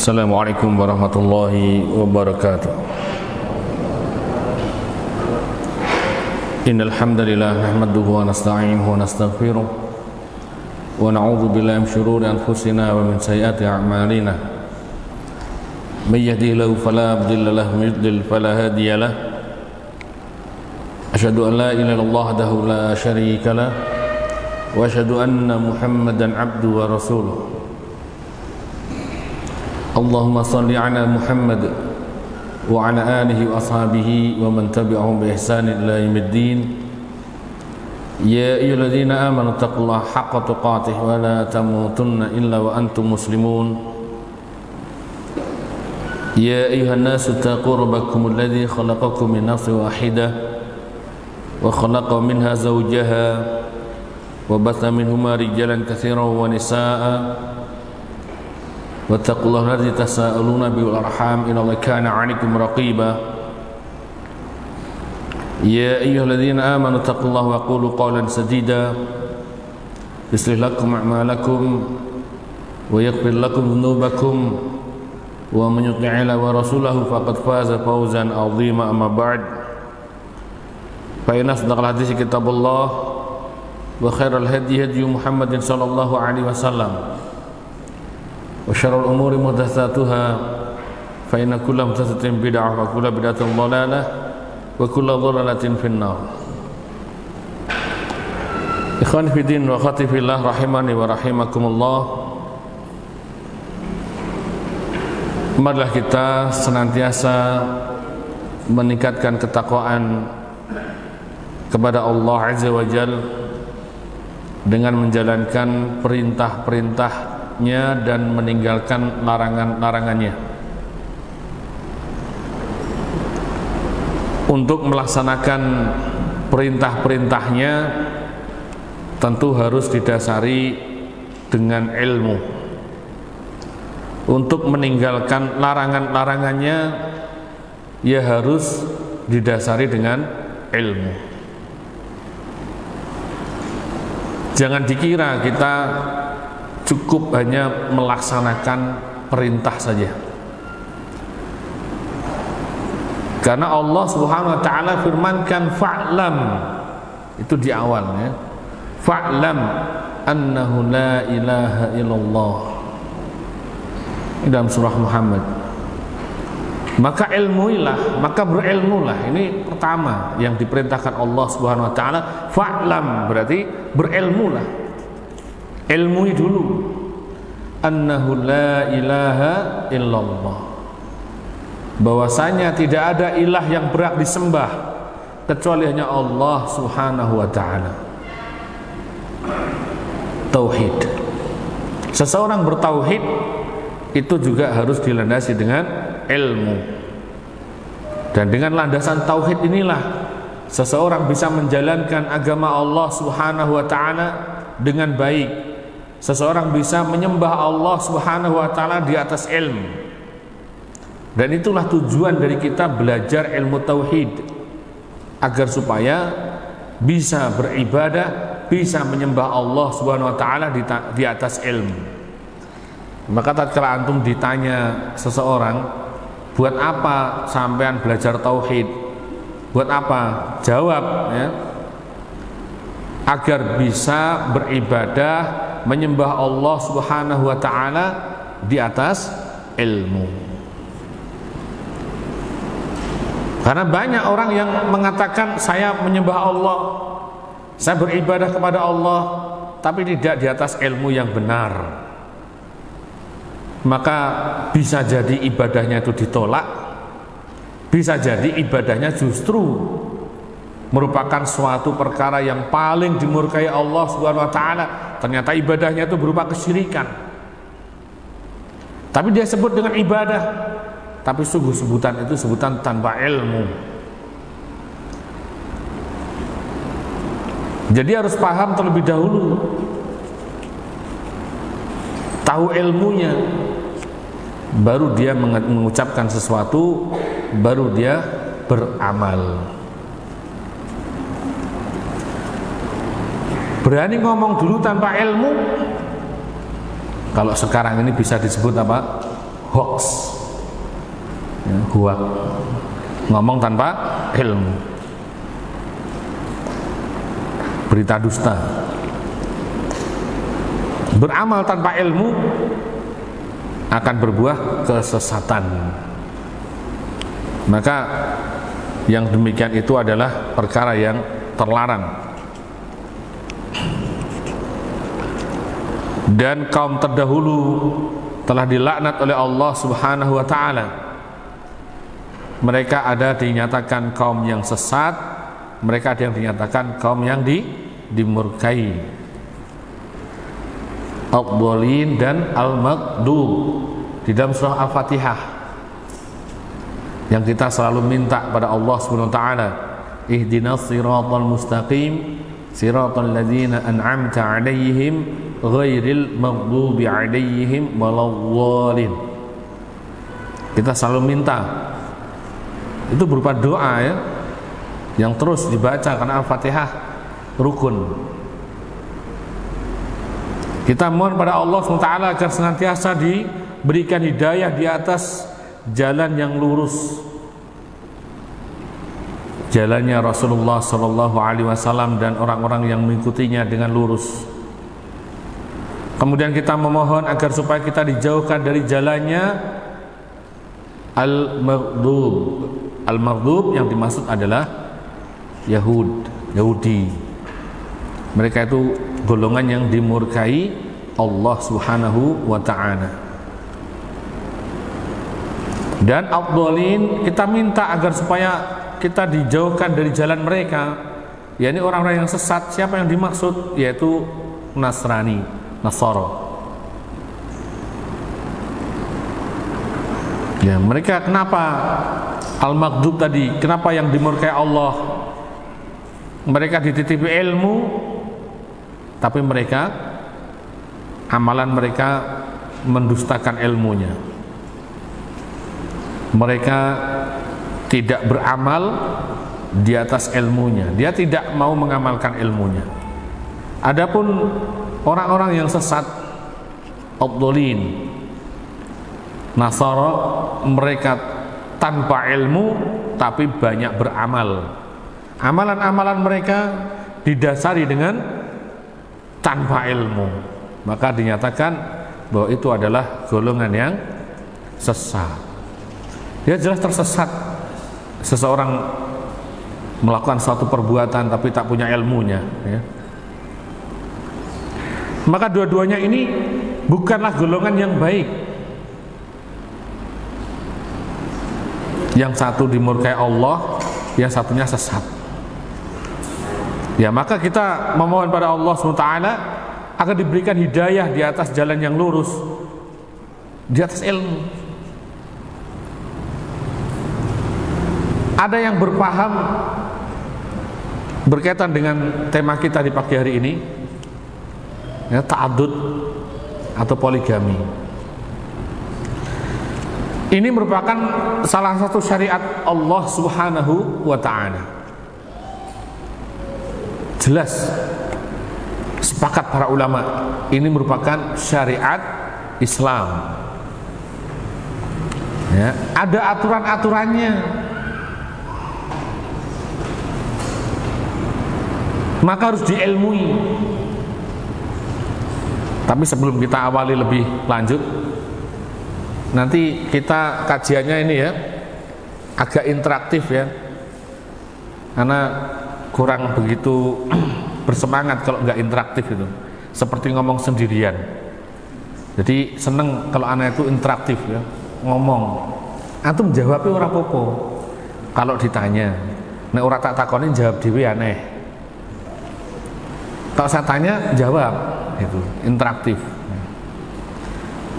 Assalamualaikum warahmatullahi wabarakatuh. Innal hamdalillah nahmaduhu wa nasta'inuhu wa nastaghfiruh wa na'udzu billahi min shururi anfusina wa min sayyiati a'malina. May yahdihillahu fala mudilla lahu wa may yudlil fala hadiya lahu. Asyhadu an la ilaha illallah wahdahu la syarika lahu wa asyhadu anna Muhammadan 'abduhu wa rasuluh. Allahumma salli ala Muhammad wa ala alihi wa ashabihi wa man tabi'ahum bi ihsanin ila yaumiddin. Ya ayyuhalladzina amanu taqullaha haqqa tuqatih wa la tamutunna illa wa antum muslimun. Ya ayyuhan nasu taqu rabbakum alladzi khalaqakum min nafsin wahidah wa khalaqa minha zawjaha wa batha minhuma rijalan katsiran wa nisaa'a. Wattaqullaha alladzi tasaaluna bihi wal arham innallaha kana 'alaikum raqiba. Ya ayyuhalladzina amanu taqullaha wa qulu qawlan sadida yuslih lakum a'malakum wa yaghfir lakum dhunubakum wa man yuti'i wa rasulahu faqad faza fawzan 'azima. Amma ba'd, fa inna asdaqal hadits kitabullah wa khairal hadi hadi Muhammadin sallallahu alaihi wasallam wa syarrul umuri muhdatsatuha fa inna kulla muhdatsatin bid'ah wa kulla bid'atin dhalalah wa kulla dhalalatin finnar. Ikhwan fi din wa akhwati fillah rahimani wa rahimakumullah. Marilah kita senantiasa meningkatkan ketakwaan kepada Allah Azza wa Jalla dengan menjalankan perintah-perintah dan meninggalkan larangan-larangannya. Untuk melaksanakan perintah-perintahnya tentu harus didasari dengan ilmu. Untuk meninggalkan larangan-larangannya ya harus didasari dengan ilmu. Jangan dikira kita cukup hanya melaksanakan perintah saja, karena Allah Subhanahu wa taala firmankan fa'lam, itu di awalnya, fa'lam annahu la ilaha illallah, dalam surah Muhammad. Maka ilmuilah, maka berilmulah. Ini pertama yang diperintahkan Allah Subhanahu wa taala, fa'lam berarti berilmulah. Ilmui dulu annahu la ilaha illallah, bahwasanya tidak ada ilah yang berhak disembah kecuali hanya Allah Subhanahu wa taala. Tauhid. Seseorang bertauhid itu juga harus dilandasi dengan ilmu. Dan dengan landasan tauhid inilah seseorang bisa menjalankan agama Allah Subhanahu wa taala dengan baik. Seseorang bisa menyembah Allah Subhanahu wa taala di atas ilmu. Dan itulah tujuan dari kita belajar ilmu tauhid, agar supaya bisa beribadah, bisa menyembah Allah Subhanahu wa taala di atas ilmu. Maka tatkala antum ditanya seseorang, buat apa sampean belajar tauhid? Buat apa? Jawab ya, agar bisa beribadah, menyembah Allah Subhanahu wa taala di atas ilmu. Karena banyak orang yang mengatakan saya menyembah Allah, saya beribadah kepada Allah, tapi tidak di atas ilmu yang benar. Maka bisa jadi ibadahnya itu ditolak, bisa jadi ibadahnya justru merupakan suatu perkara yang paling dimurkai Allah Subhanahu wa taala. Ternyata ibadahnya itu berupa kesyirikan, tapi dia sebut dengan ibadah, tapi sungguh sebutan itu sebutan tanpa ilmu. Jadi harus paham terlebih dahulu, tahu ilmunya, baru dia mengucapkan sesuatu, baru dia beramal. Berani ngomong dulu tanpa ilmu, kalau sekarang ini bisa disebut apa? hoax, ya, huak, ngomong tanpa ilmu, berita dusta, beramal tanpa ilmu akan berbuah kesesatan. Maka yang demikian itu adalah perkara yang terlarang. Dan kaum terdahulu telah dilaknat oleh Allah Subhanahu wa ta'ala. Mereka ada dinyatakan kaum yang sesat, mereka ada yang dinyatakan kaum yang dimurkai, ad-dhalin dan al-maghdub di dalam surah Al-Fatihah, yang kita selalu minta pada Allah Subhanahu wa ta'ala, ihdinas siratal mustaqim siratal ladzina an'amta 'alaihim ghairil maghdubi 'alaihim waladdallin. Kita selalu minta, itu berupa doa ya, yang terus dibaca karena Al-Fatihah rukun. Kita mohon pada Allah SWT agar senantiasa diberikan hidayah di atas jalan yang lurus, jalannya Rasulullah SAW dan orang-orang yang mengikutinya dengan lurus. Kemudian kita memohon agar supaya kita dijauhkan dari jalannya al-maghdub. Al-maghdub yang dimaksud adalah Yahudi. Mereka itu golongan yang dimurkai Allah Subhanahu wa ta'ala. Dan ad-dhalin, kita minta agar supaya kita dijauhkan dari jalan mereka, yakni orang-orang yang sesat. Siapa yang dimaksud? Yaitu Nasrani, Nasara. Ya, mereka kenapa al-maghdub tadi? Kenapa yang dimurkai Allah? Mereka dititipi ilmu, tapi mereka, amalan mereka mendustakan ilmunya. Mereka tidak beramal di atas ilmunya. Dia tidak mau mengamalkan ilmunya. Adapun orang-orang yang sesat, ad-dhalin, Nasara, mereka tanpa ilmu tapi banyak beramal. Amalan-amalan mereka didasari dengan tanpa ilmu. Maka dinyatakan bahwa itu adalah golongan yang sesat. Dia jelas tersesat. Seseorang melakukan suatu perbuatan tapi tak punya ilmunya ya. Maka dua-duanya ini bukanlah golongan yang baik. Yang satu dimurkai Allah, yang satunya sesat. Ya, maka kita memohon pada Allah SWT agar diberikan hidayah di atas jalan yang lurus, di atas ilmu. Ada yang berpaham berkaitan dengan tema kita di pagi hari ini, ya, ta'addud atau poligami. Ini merupakan salah satu syariat Allah Subhanahu wa ta'ala. Jelas sepakat para ulama, ini merupakan syariat Islam. Ya, ada aturan-aturannya. Maka harus diilmui. Tapi sebelum kita awali lebih lanjut, nanti kita kajiannya ini ya agak interaktif ya, karena kurang begitu bersemangat kalau nggak interaktif itu, seperti ngomong sendirian. Jadi seneng kalau anak itu interaktif ya, ngomong, antum jawabnya ora popo. Kalau ditanya, nek ora tak takoni jawab dhewe aneh. Kalau saya tanya jawab, itu interaktif.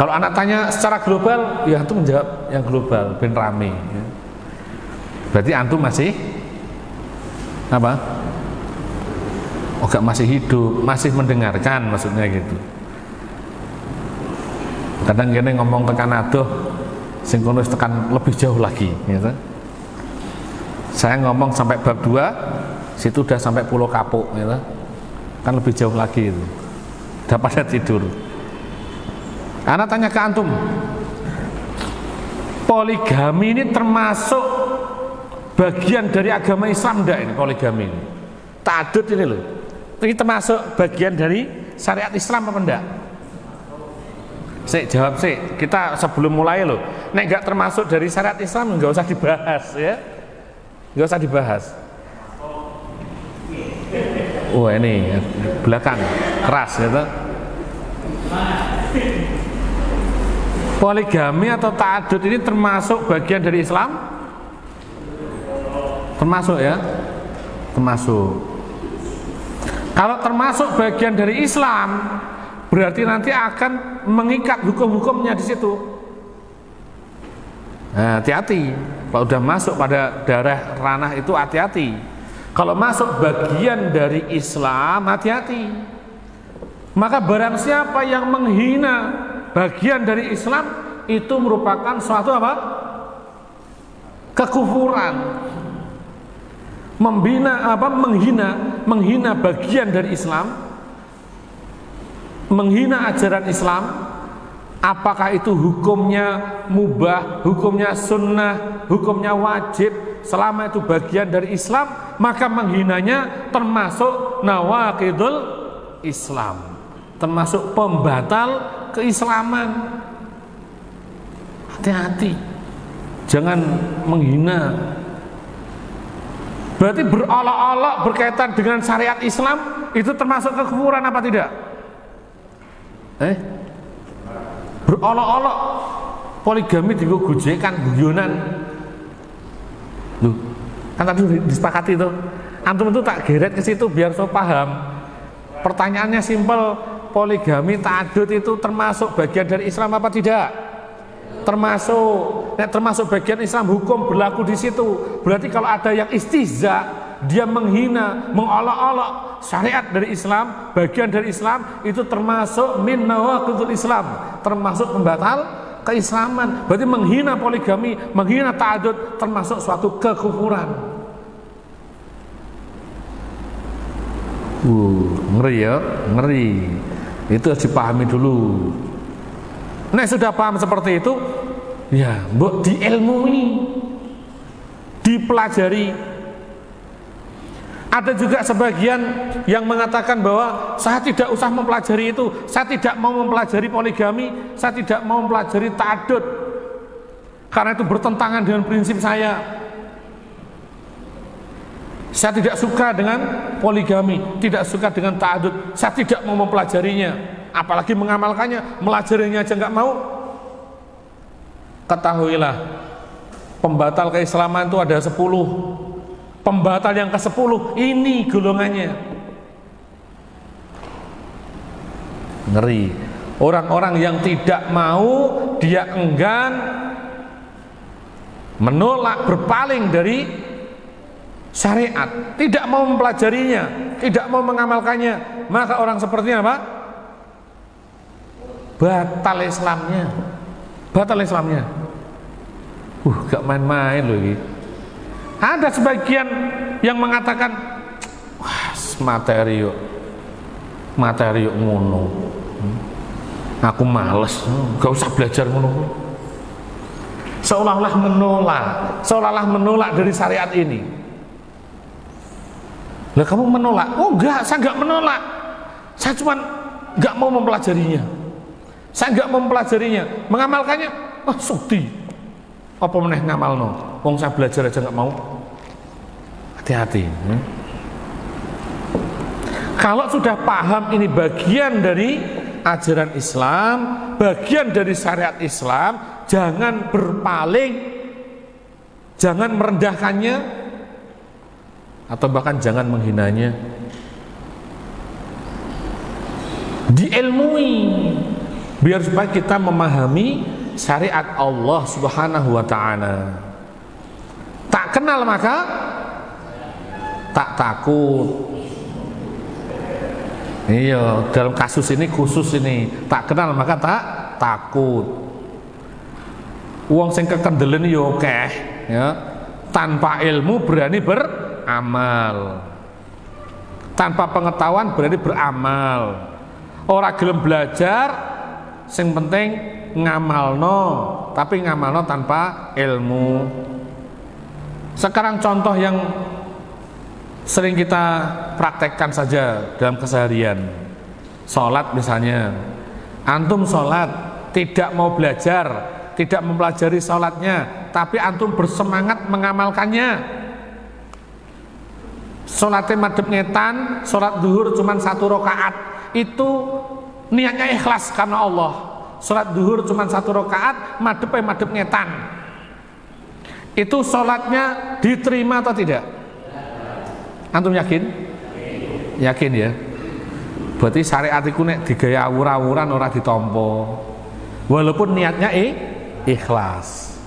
Kalau anak tanya secara global, ya antum menjawab yang global, ben rame. Ya. Berarti antum masih apa? Oh, gak masih hidup, masih mendengarkan, maksudnya gitu. Kadang gini ngomong tekan aduh, sinkronis tekan lebih jauh lagi. Gitu. Saya ngomong sampai bab 2, situ udah sampai Pulau Kapuk. Gitu. Kan lebih jauh lagi itu, udah pada tidur. Anak tanya ke antum, poligami ini termasuk bagian dari agama Islam enggak ini poligami ini? Ta'adud ini loh. Ini termasuk bagian dari syariat Islam apa enggak? Jawab sih. Kita sebelum mulai loh. Nek enggak termasuk dari syariat Islam enggak usah dibahas ya. Enggak usah dibahas. Wah ini belakang keras gitu. Poligami atau ta'adud ini termasuk bagian dari Islam? Termasuk ya? Termasuk. Kalau termasuk bagian dari Islam, berarti nanti akan mengikat hukum-hukumnya di situ. Nah, hati-hati. Kalau udah masuk pada daerah ranah itu hati-hati. Kalau masuk bagian dari Islam, hati-hati. Maka barang siapa yang menghina bagian dari Islam itu merupakan suatu apa? Kekufuran. Menghina bagian dari Islam, menghina ajaran Islam, apakah itu hukumnya mubah, hukumnya sunnah, hukumnya wajib, selama itu bagian dari Islam, maka menghinanya termasuk nawaqidul Islam, termasuk pembatal keislaman. Hati-hati, jangan menghina. Berarti berolok-olok berkaitan dengan syariat Islam itu termasuk kekufuran apa tidak? Berolok-olok poligami digugujkan guyonan. Loh, kan tadi disepakati itu. Antum itu tak geret ke situ biar so paham. Pertanyaannya simpel, poligami ta'adud itu termasuk bagian dari Islam apa tidak? Termasuk. Termasuk bagian Islam, hukum berlaku di situ. Berarti kalau ada yang istihza, dia menghina, mengolok-olok syariat dari Islam, bagian dari Islam, itu termasuk min nawaqidul Islam, termasuk pembatal keislaman. Berarti menghina poligami, menghina ta'adud termasuk suatu kekufuran. Ngeri ya, ngeri. Itu harus dipahami dulu. Nah, sudah paham seperti itu, ya, mbok diilmui, dipelajari. Ada juga sebagian yang mengatakan bahwa saya tidak usah mempelajari itu, saya tidak mau mempelajari poligami, saya tidak mau mempelajari ta'adud karena itu bertentangan dengan prinsip saya. Saya tidak suka dengan poligami, tidak suka dengan ta'adud, saya tidak mau mempelajarinya, apalagi mengamalkannya, melajarinya aja nggak mau. Ketahuilah, pembatal keislaman itu ada 10. Pembatal yang ke-10 ini golongannya. Ngeri. Orang-orang yang tidak mau, dia enggan, menolak, berpaling dari syariat, tidak mau mempelajarinya, tidak mau mengamalkannya, maka orang seperti apa? Batal Islamnya. Batal Islamnya. Gak main-main loh ini. Ada sebagian yang mengatakan, wah, materi yuk ngono. Aku males, gak usah belajar ngono. Seolah-olah menolak dari syariat ini. Lah kamu menolak? Oh enggak, saya enggak menolak. Saya cuma enggak mau mempelajarinya. Saya enggak mau mempelajarinya. Mengamalkannya, sukti. Apa meneh ngamalno? Wong saya belajar aja enggak mau. Hati-hati. Kalau sudah paham ini bagian dari ajaran Islam, bagian dari syariat Islam, jangan berpaling, jangan merendahkannya, atau bahkan jangan menghinanya. Diilmui biar supaya kita memahami syariat Allah Subhanahu wa ta'ala. Tak kenal maka tak takut. Iya, dalam kasus ini khusus ini, tak kenal maka tak takut. Wong sing kekendelen yo akeh ya. Tanpa ilmu berani beramal, tanpa pengetahuan berani beramal. Ora gelem belajar, sing penting ngamalno. tapi ngamalno tanpa ilmu. Sekarang contoh yang sering kita praktekkan saja dalam keseharian. Sholat misalnya, antum sholat tidak mau belajar, tidak mempelajari sholatnya, tapi antum bersemangat mengamalkannya. Sholatnya madhep ngetan, sholat duhur cuma 1 rakaat, itu niatnya ikhlas karena Allah. Sholat duhur cuma 1 rakaat, madhep ngetan, itu sholatnya diterima atau tidak? Antum yakin? Yakin ya? Berarti syariat iku nek digaya awur-awuran ora ditampa, walaupun niatnya ikhlas.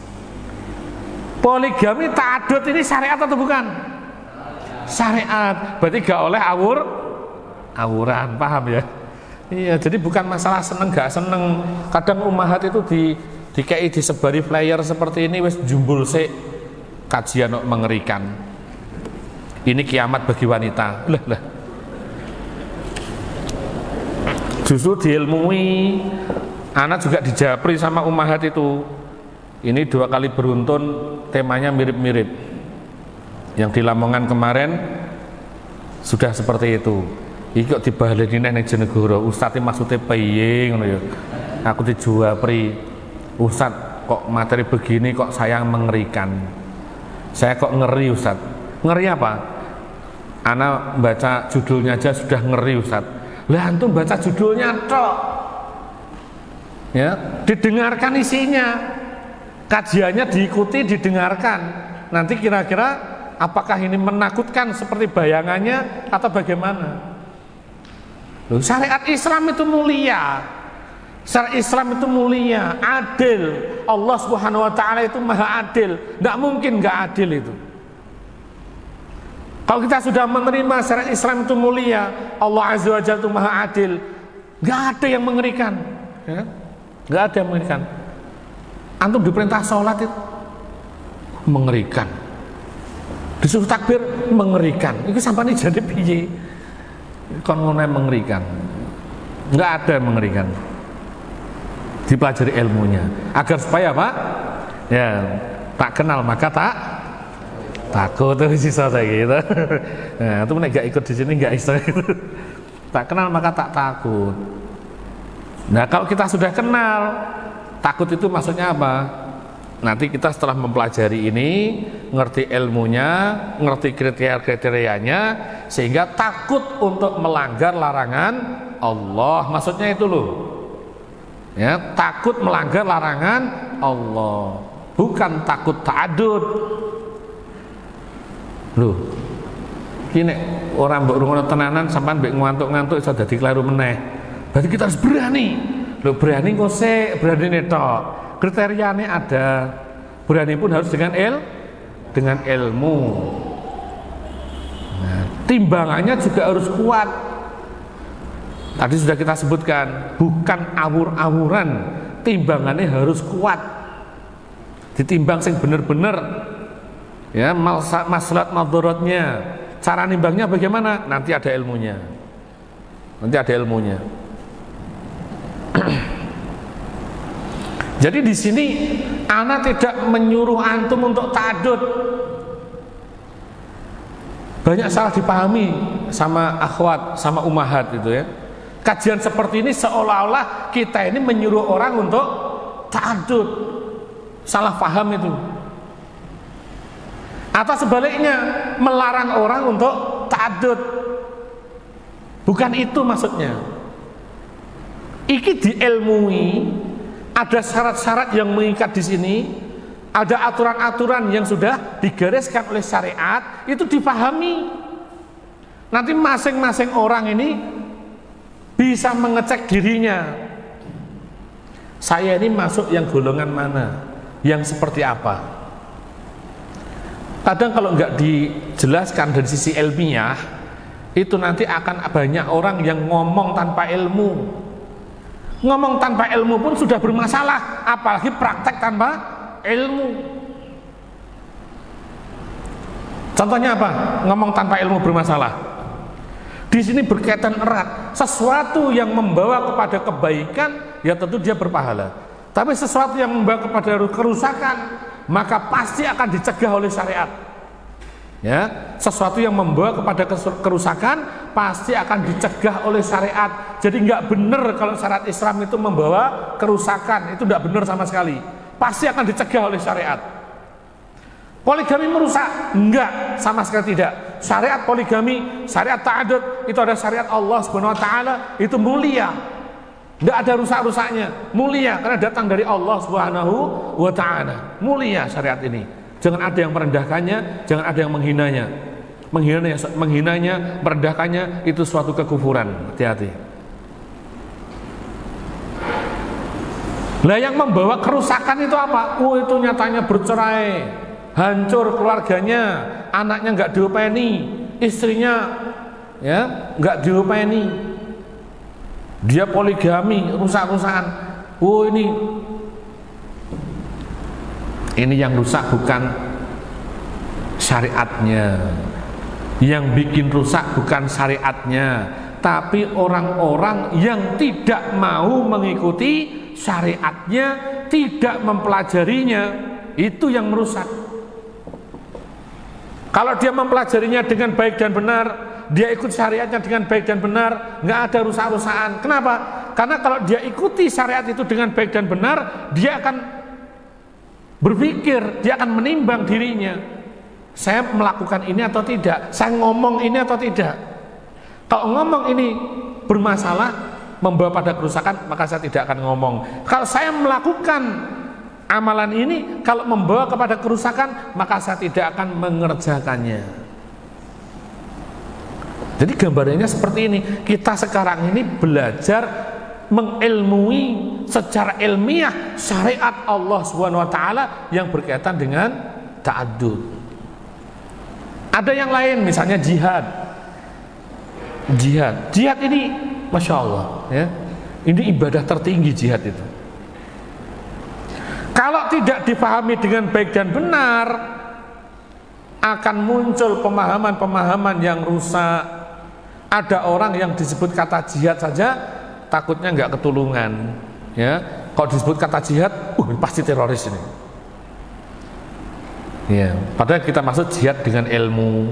Poligami ta'adud ini syariat atau bukan? Syariat. Berarti gak oleh awuran, paham ya? Iya, jadi bukan masalah seneng gak seneng. Kadang ummahat itu dikei disebari flyer seperti ini wis jumbul sik kajian mengerikan. Ini kiamat bagi wanita. Lah. Justru diilmui, anak juga dijapri sama ummahat itu. Ini 2 kali beruntun temanya mirip-mirip. Yang di Lamongan kemarin sudah seperti itu. Iki kok dibaleni nang Jenegoro, Ustaz maksudnya piye ngono ya. Aku dijawabri, Ustaz kok materi begini kok saya mengerikan. Saya kok ngeri Ustaz. Ngeri apa? Ana baca judulnya aja sudah ngeri Ustaz. Lah antum baca judulnya tok. Ya, didengarkan isinya. Kajiannya diikuti, didengarkan. Nanti kira-kira apakah ini menakutkan seperti bayangannya atau bagaimana? Loh, syariat Islam itu mulia. Syariat Islam itu mulia, adil. Allah Subhanahu wa taala itu maha adil. Tidak mungkin nggak adil itu. Kalau kita sudah menerima syariat Islam itu mulia, Allah Azza wa Jalla itu maha adil, nggak ada yang mengerikan, ya? Nggak ada yang mengerikan. Antum diperintah sholat itu mengerikan, disuruh takbir mengerikan. Itu sampai ini jadi piye? Kon ngono mengerikan. Nggak ada yang mengerikan. Dipelajari ilmunya agar supaya apa? Ya, tak kenal maka takut tuh sisa saya gitu. Nah, itu nggak ikut di sini nggak istilah itu. Tak kenal maka tak takut. Nah, kalau kita sudah kenal, takut itu maksudnya apa? Nanti kita setelah mempelajari ini, ngerti ilmunya, ngerti kriteria-kriterianya, sehingga takut untuk melanggar larangan Allah. Maksudnya itu loh. Ya, takut melanggar larangan Allah, bukan takut ta'adud. Loh, ini orang mbok rungono tenanan sampean mbek ngantuk-ngantuk iso dadi kleru meneh. Berarti kita harus berani. Loh, berani kok sik, berani netok. Kriterianya ada. Berani pun harus dengan ilmu. Nah, timbangannya juga harus kuat. Tadi sudah kita sebutkan, bukan awur-awuran. Timbangannya harus kuat. Ditimbang sing bener-bener. Ya, maslahat madharatnya. Cara nimbangnya bagaimana? Nanti ada ilmunya. Jadi di sini ana tidak menyuruh antum untuk ta'adud. Banyak salah dipahami sama akhwat, sama ummahat gitu ya. Kajian seperti ini seolah-olah kita ini menyuruh orang untuk ta'adud. Salah paham itu. Atau sebaliknya melarang orang untuk ta'adud. Bukan itu maksudnya. Iki diilmui. Ada syarat-syarat yang mengikat di sini, ada aturan-aturan yang sudah digariskan oleh syariat, itu dipahami. Nanti masing-masing orang ini bisa mengecek dirinya. Saya ini masuk yang golongan mana, yang seperti apa. Kadang kalau nggak dijelaskan dari sisi ilmiah, itu nanti akan banyak orang yang ngomong tanpa ilmu. Ngomong tanpa ilmu pun sudah bermasalah, apalagi praktek tanpa ilmu. Contohnya apa? Ngomong tanpa ilmu bermasalah. Di sini berkaitan erat. Sesuatu yang membawa kepada kebaikan, ya tentu dia berpahala. Tapi sesuatu yang membawa kepada kerusakan, maka pasti akan dicegah oleh syariat. Ya, sesuatu yang membawa kepada kerusakan pasti akan dicegah oleh syariat. Jadi nggak benar kalau syariat Islam itu membawa kerusakan, itu nggak benar sama sekali. Pasti akan dicegah oleh syariat. Poligami merusak? Enggak, sama sekali tidak. Syariat poligami, syariat ta'adud, itu ada syariat Allah Subhanahu wa taala, itu mulia. Enggak ada rusak-rusaknya, mulia karena datang dari Allah Subhanahu wa taala. Mulia syariat ini. Jangan ada yang merendahkannya, jangan ada yang menghinanya. Menghinanya, merendahkannya itu suatu kekufuran. Hati-hati. Lah yang membawa kerusakan itu apa? Oh, itu nyatanya bercerai, hancur keluarganya, anaknya nggak diopeni, istrinya ya nggak diopeni, dia poligami, rusak-rusakan. Oh, ini yang rusak bukan syariatnya, yang bikin rusak bukan syariatnya, tapi orang-orang yang tidak mau mengikuti syariatnya, tidak mempelajarinya, itu yang merusak. Kalau dia mempelajarinya dengan baik dan benar, dia ikut syariatnya dengan baik dan benar, nggak ada rusak-rusakan. Kenapa? Karena kalau dia ikuti syariat itu dengan baik dan benar, dia akan berpikir, dia akan menimbang dirinya. Saya melakukan ini atau tidak? Saya ngomong ini atau tidak? Kalau ngomong ini bermasalah, membawa pada kerusakan, maka saya tidak akan ngomong. Kalau saya melakukan amalan ini, kalau membawa kepada kerusakan, maka saya tidak akan mengerjakannya. Jadi gambarannya seperti ini. Kita sekarang ini belajar mengilmui secara ilmiah syariat Allah Subhanahu wa taala yang berkaitan dengan ta'addud. Ada yang lain, misalnya jihad. Jihad ini Masya Allah ya, ini ibadah tertinggi jihad itu. Kalau tidak dipahami dengan baik dan benar, akan muncul pemahaman-pemahaman yang rusak. Ada orang yang disebut kata jihad saja takutnya nggak ketulungan, ya. Kalau disebut kata jihad, pasti teroris ini. Ya, padahal kita maksud jihad dengan ilmu,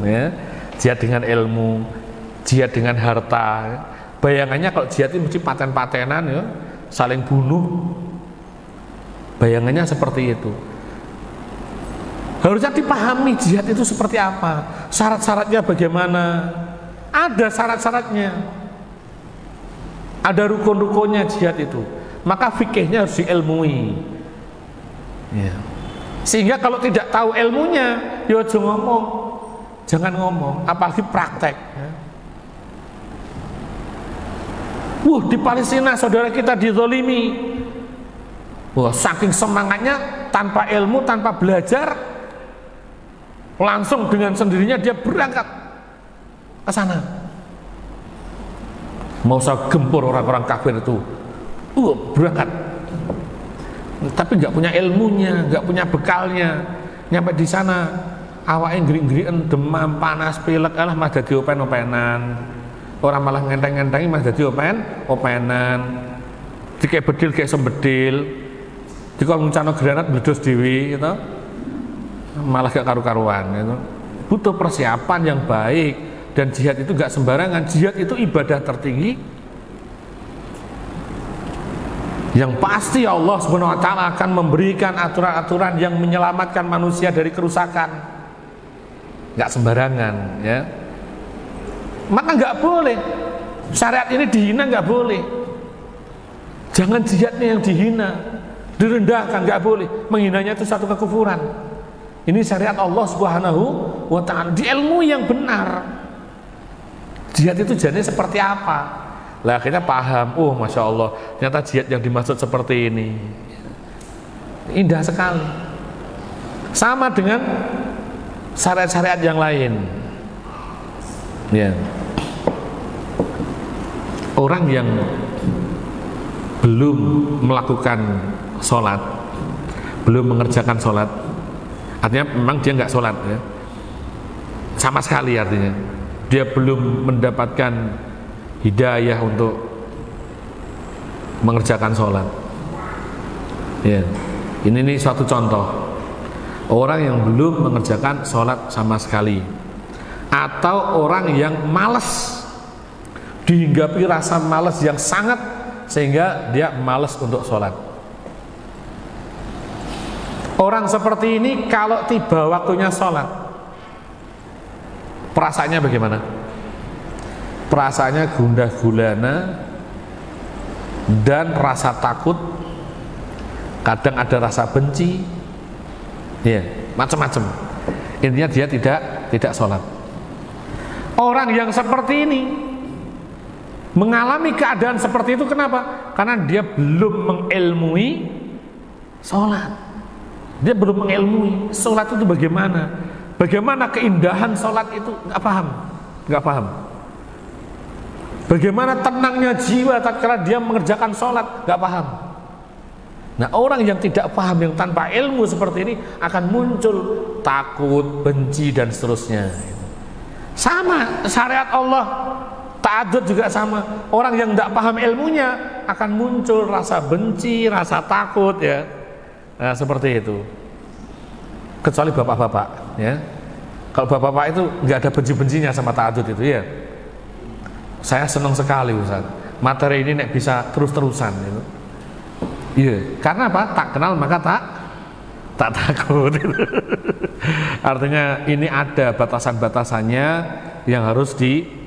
ya. Jihad dengan ilmu, jihad dengan harta. Bayangannya kalau jihad itu mesti paten-patenan, ya, saling bunuh. Bayangannya seperti itu. Harusnya dipahami jihad itu seperti apa, syarat-syaratnya bagaimana. Ada syarat-syaratnya, ada rukun-rukunnya jihad itu. Maka fikihnya harus diilmui ya. Sehingga kalau tidak tahu ilmunya, ya jangan ngomong, apalagi praktek ya. Di Palestina saudara kita dizolimi. Saking semangatnya, tanpa ilmu, tanpa belajar, langsung dengan sendirinya dia berangkat ke sana, mau saya gempur orang-orang kafir itu, berangkat, tapi nggak punya ilmunya, nggak punya bekalnya. Nyampe di sana, awaknya gering-gerian, demam, panas, pilek, malah jadi open-openan. Orang malah ngenteng-ngentengi, malah jadi openan. Kayak bedil, kayak sembedil. Di kalau nguncano granat meledos dewi, gitu, malah gak karu-karuan. Gitu. Butuh persiapan yang baik. Dan jihad itu gak sembarangan. Jihad itu ibadah tertinggi yang pasti Allah Subhanahu wa taala akan memberikan aturan-aturan yang menyelamatkan manusia dari kerusakan. Gak sembarangan ya. Maka gak boleh syariat ini dihina, gak boleh. Jangan jihadnya yang dihina, direndahkan, gak boleh. Menghinanya itu satu kekufuran. Ini syariat Allah Subhanahu wa taala, di ilmu yang benar. Jihad itu jadinya seperti apa? Lah akhirnya paham, Masya Allah, ternyata jihad yang dimaksud seperti ini. Indah sekali. Sama dengan syariat-syariat yang lain. Ya. Orang yang belum melakukan sholat, belum mengerjakan sholat, artinya memang dia nggak sholat ya, sama sekali artinya. Dia belum mendapatkan hidayah untuk mengerjakan sholat. Ya, ini suatu contoh orang yang belum mengerjakan sholat sama sekali, atau orang yang malas, dihinggapi rasa malas yang sangat sehingga dia malas untuk sholat. Orang seperti ini kalau tiba waktunya sholat, perasaannya bagaimana? Perasaannya gundah gulana dan rasa takut, kadang ada rasa benci, ya, macam-macam. Intinya dia tidak sholat. Orang yang seperti ini mengalami keadaan seperti itu, kenapa? Karena dia belum mengilmui sholat. Dia belum mengilmui sholat itu bagaimana, bagaimana keindahan sholat itu, nggak paham. Bagaimana tenangnya jiwa tatkala dia mengerjakan sholat, nggak paham. Nah, orang yang tidak paham, yang tanpa ilmu seperti ini akan muncul takut, benci, dan seterusnya. Sama syariat Allah, ta'adud juga sama. Orang yang tidak paham ilmunya akan muncul rasa benci, rasa takut, ya. Nah, seperti itu. Kecuali bapak-bapak, ya. Kalau bapak-bapak itu nggak ada benci-bencinya sama ta'adud itu, ya. Saya senang sekali, Ustaz. Materi ini nek bisa terus-terusan, gitu. Iya, karena apa? Tak kenal maka tak takut. Artinya ini ada batasan-batasannya yang harus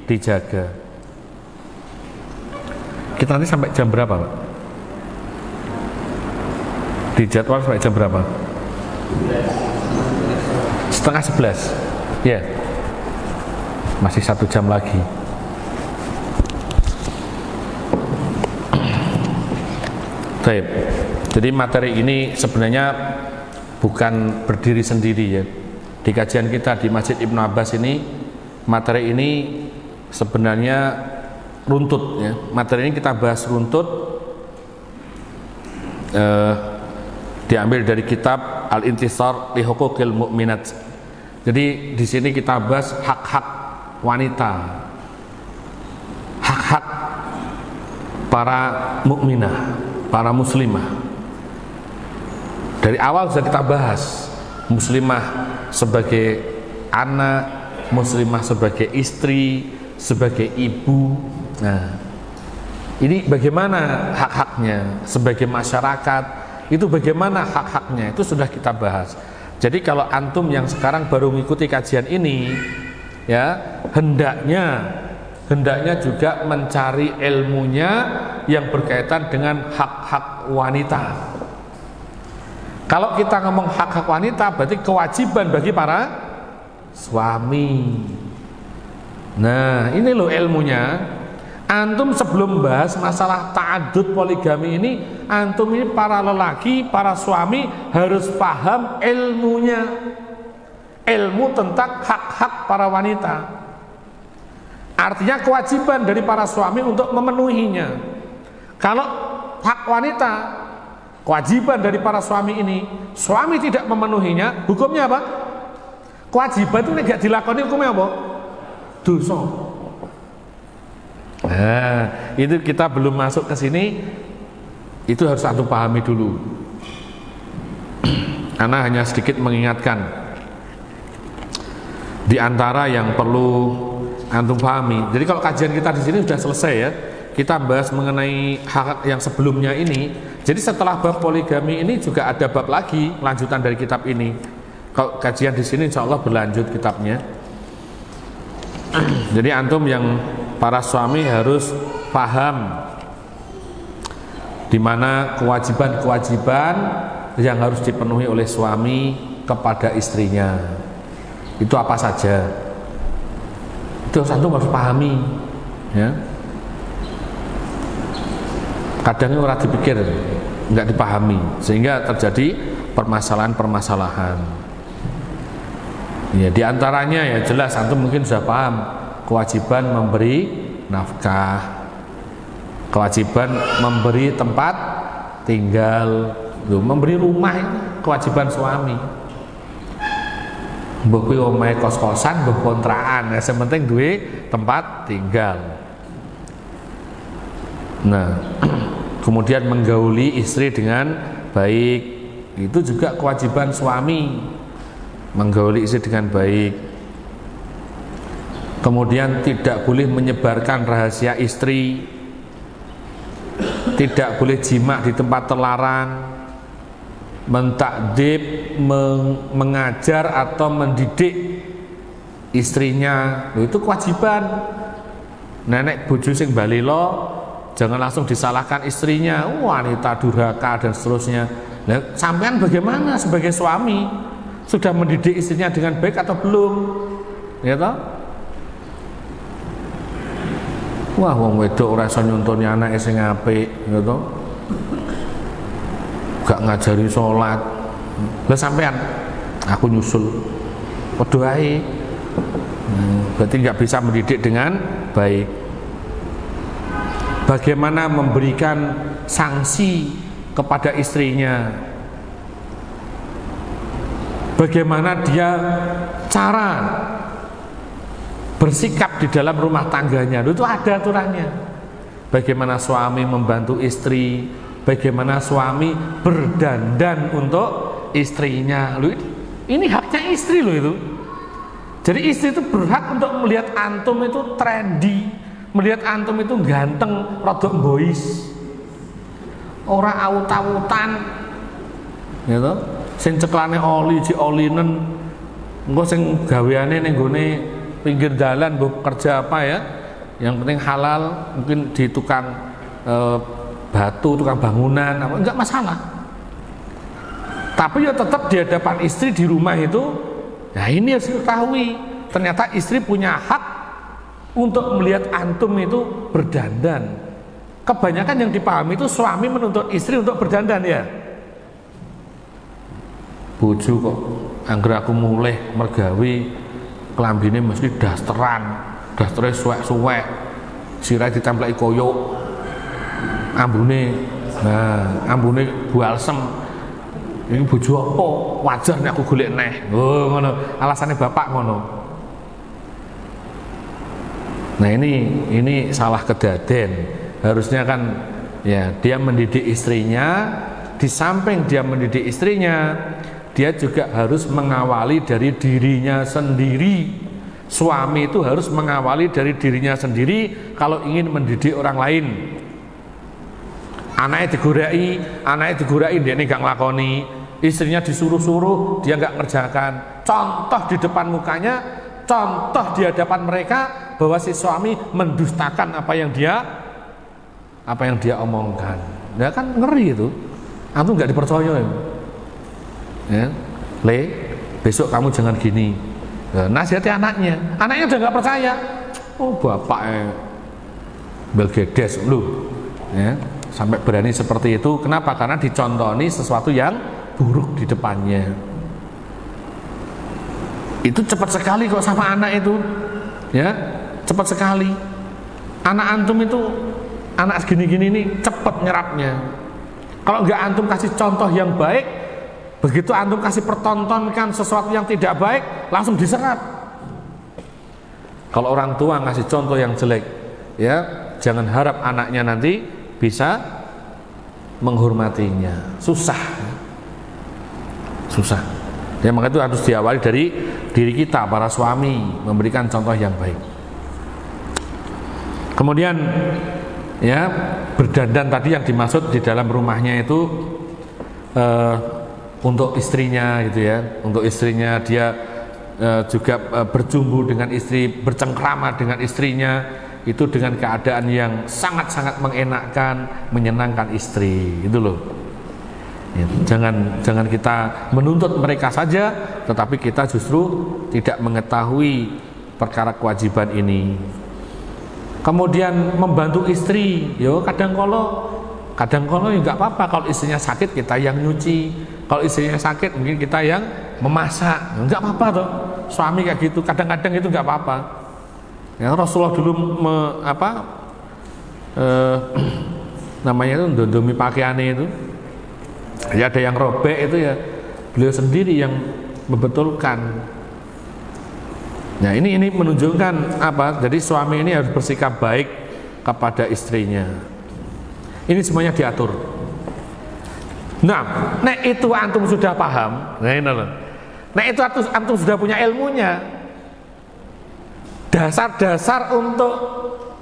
dijaga. Kita nanti sampai jam berapa, Pak? Di jadwal sampai jam berapa? 10:30. Ya, masih 1 jam lagi. Baik. Jadi materi ini sebenarnya bukan berdiri sendiri, ya. Di kajian kita di Masjid Ibnu Abbas ini, materi ini sebenarnya runtut, ya. Materi ini kita bahas runtut, diambil dari kitab Al-Intisar li Huquqil Mu'minat. Jadi di sini kita bahas hak-hak wanita, hak-hak para mukminah, para muslimah. Dari awal sudah kita bahas muslimah sebagai anak, muslimah sebagai istri, sebagai ibu. Nah, ini bagaimana hak-haknya sebagai masyarakat, itu bagaimana hak-haknya, itu sudah kita bahas. Jadi kalau antum yang sekarang baru mengikuti kajian ini, ya, hendaknya juga mencari ilmunya yang berkaitan dengan hak-hak wanita. Kalau kita ngomong hak-hak wanita, berarti kewajiban bagi para suami. Nah, ini loh ilmunya. Antum sebelum bahas masalah ta'adud poligami ini, antum ini para lelaki, para suami harus paham ilmunya, ilmu tentang hak-hak para wanita. Artinya kewajiban dari para suami untuk memenuhinya. Kalau hak wanita, kewajiban dari para suami ini, suami tidak memenuhinya, hukumnya apa? Kewajiban itu tidak dilakoni, hukumnya apa? Dosa. Nah, itu kita belum masuk ke sini, itu harus antum pahami dulu. Ana hanya sedikit mengingatkan di antara yang perlu antum pahami. Jadi kalau kajian kita di sini sudah selesai, ya. Kita bahas mengenai hak yang sebelumnya ini. Jadi setelah bab poligami ini juga ada bab lagi lanjutan dari kitab ini. Kalau kajian di sini insya Allah berlanjut kitabnya. Jadi antum yang para suami harus paham di mana kewajiban-kewajiban yang harus dipenuhi oleh suami kepada istrinya. Itu apa saja? Itu antum harus pahami, ya. Kadang orang dipikir, nggak dipahami, sehingga terjadi permasalahan-permasalahan. Ya, diantaranya ya jelas antum mungkin sudah paham kewajiban memberi nafkah, kewajiban memberi tempat tinggal, memberi rumah, itu kewajiban suami. Mbok kuwi omahe kos-kosan, mbok kontrakan, ya sementing duwe tempat tinggal. Nah, kemudian menggauli istri dengan baik. Itu juga kewajiban suami, menggauli istri dengan baik. Kemudian tidak boleh menyebarkan rahasia istri, tidak boleh jima di tempat terlarang, mentakdib, mengajar atau mendidik istrinya. Loh, itu kewajiban. Nenek bojo sing balelo jangan langsung disalahkan istrinya, wanita durhaka dan seterusnya. Nah, sampean bagaimana sebagai suami? Sudah mendidik istrinya dengan baik atau belum? Ya toh? Wah, wong wedok ora iso nyontoni anake sing apik, ya toh? Gak ngajari sholat. Lah sampean, aku nyusul. Padha ae. Berarti nggak bisa mendidik dengan baik. Bagaimana memberikan sanksi kepada istrinya, bagaimana dia cara bersikap di dalam rumah tangganya, itu ada aturannya. Bagaimana suami membantu istri, bagaimana suami berdandan untuk istrinya. Ini haknya istri loh itu. Jadi istri itu berhak untuk melihat antum itu trendy, melihat antum itu ganteng, rodok boys, ora aut-autan, gitu. Sing ceklane oli, ci olinen, engko sing gaweane ning gone pinggir jalan, mbok kerja apa ya? Yang penting halal, mungkin di tukang batu, tukang bangunan, apa enggak masalah. Tapi ya tetap di hadapan istri di rumah itu. Nah ini harus diketahui, ternyata istri punya hak untuk melihat antum itu berdandan. Kebanyakan yang dipahami itu suami menuntut istri untuk berdandan ya. Bojo kok angger aku mulai mergawi klambine mesti dastere suwek-suwek, sirahe ditempleki koyok, ambune bualsem. Ini bojo apa? Wajar nek aku golek neh. Oh ngono, alasannya bapak ngono. Nah ini salah kedaden. Harusnya kan ya dia mendidik istrinya, di samping dia mendidik istrinya, dia juga harus mengawali dari dirinya sendiri. Suami itu harus mengawali dari dirinya sendiri kalau ingin mendidik orang lain. Anaknya digoreki dia ini gak ngelakoni, istrinya disuruh-suruh dia gak ngerjakan. Contoh di depan mukanya, contoh di hadapan mereka bahwa si suami mendustakan apa yang dia omongkan. Ya kan ngeri itu. Antum nggak dipercaya ya. Besok kamu jangan gini. Nasihati anaknya udah nggak percaya. Oh bapak belgedes lu ya, sampai berani seperti itu. Kenapa? Karena dicontoni sesuatu yang buruk di depannya. Itu cepat sekali kok sama anak itu ya, cepat sekali. Anak antum itu, anak segini-gini ini cepat nyerapnya. Kalau nggak antum kasih contoh yang baik, begitu antum kasih pertontonkan sesuatu yang tidak baik, langsung diserap. Kalau orang tua ngasih contoh yang jelek, ya jangan harap anaknya nanti bisa menghormatinya. Susah. Ya maka itu harus diawali dari diri kita, para suami, memberikan contoh yang baik. Kemudian ya berdandan tadi yang dimaksud di dalam rumahnya itu untuk istrinya gitu ya, untuk istrinya dia juga berjumbu dengan istri, bercengkrama dengan istrinya itu dengan keadaan yang sangat-sangat mengenakkan, menyenangkan istri, itu loh. Ya, jangan kita menuntut mereka saja, tetapi kita justru tidak mengetahui perkara kewajiban ini. Kemudian membantu istri, yo kadang kala ya nggak apa-apa kalau istrinya sakit kita yang nyuci, kalau istrinya sakit mungkin kita yang memasak, nggak apa-apa toh. Suami kayak gitu, kadang-kadang itu nggak apa-apa. Ya Rasulullah dulu namanya itu dondomi pakaiannya itu. Ya ada yang robek itu ya beliau sendiri yang membetulkan. Nah ini menunjukkan apa? Jadi suami ini harus bersikap baik kepada istrinya. Ini semuanya diatur. Nah, nek itu antum sudah paham, nah ini loh. Nek itu antum sudah punya ilmunya, dasar-dasar untuk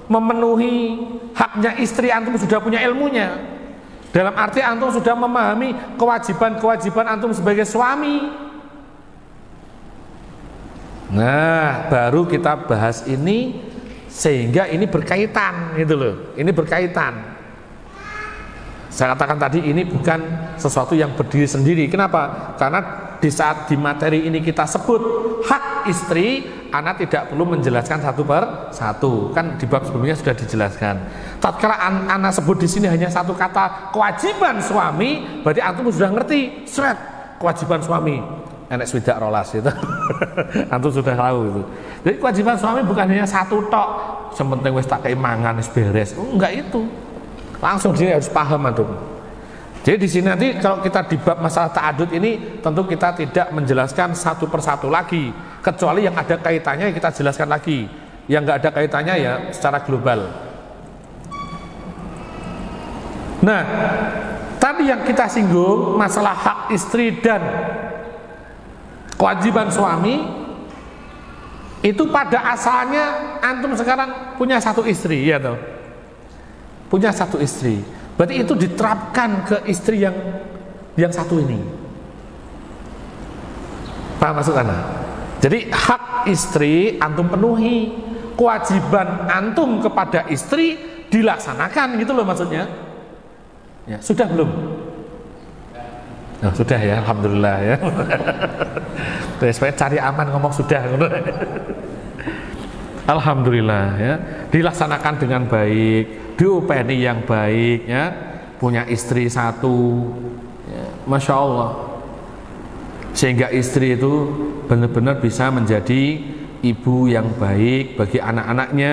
memenuhi haknya istri antum sudah punya ilmunya. Dalam arti antum sudah memahami kewajiban-kewajiban antum sebagai suami. Nah, baru kita bahas ini sehingga ini berkaitan gitu loh. Ini berkaitan. Saya katakan tadi ini bukan sesuatu yang berdiri sendiri. Kenapa? Karena di saat di materi ini kita sebut hak istri, anak tidak perlu menjelaskan satu per satu. Kan di bab sebelumnya sudah dijelaskan. Tatkala anak sebut di sini hanya satu kata kewajiban suami, berarti antum sudah ngerti, seret kewajiban suami. Enek swidak rolas itu. Antum sudah tahu itu. Jadi kewajiban suami bukan hanya satu tok. Sementing wis tak kei mangan wis beres. Enggak itu. Langsung di sini harus paham antum. Jadi di sini nanti kalau kita di bab masalah ta'adud ini tentu kita tidak menjelaskan satu persatu lagi, kecuali yang ada kaitannya kita jelaskan lagi. Yang nggak ada kaitannya ya secara global. Nah, tadi yang kita singgung masalah hak istri dan kewajiban suami itu pada asalnya antum sekarang punya satu istri, ya toh? Punya satu istri, berarti itu diterapkan ke istri yang satu ini. Paham maksud anda? Jadi hak istri antum penuhi, kewajiban antum kepada istri dilaksanakan, gitu loh maksudnya. Ya, sudah belum? Oh, sudah ya, alhamdulillah ya. Supaya cari aman ngomong sudah. Alhamdulillah ya, dilaksanakan dengan baik, diupeni yang baik ya, punya istri satu ya, Masya Allah, sehingga istri itu benar-benar bisa menjadi ibu yang baik bagi anak-anaknya,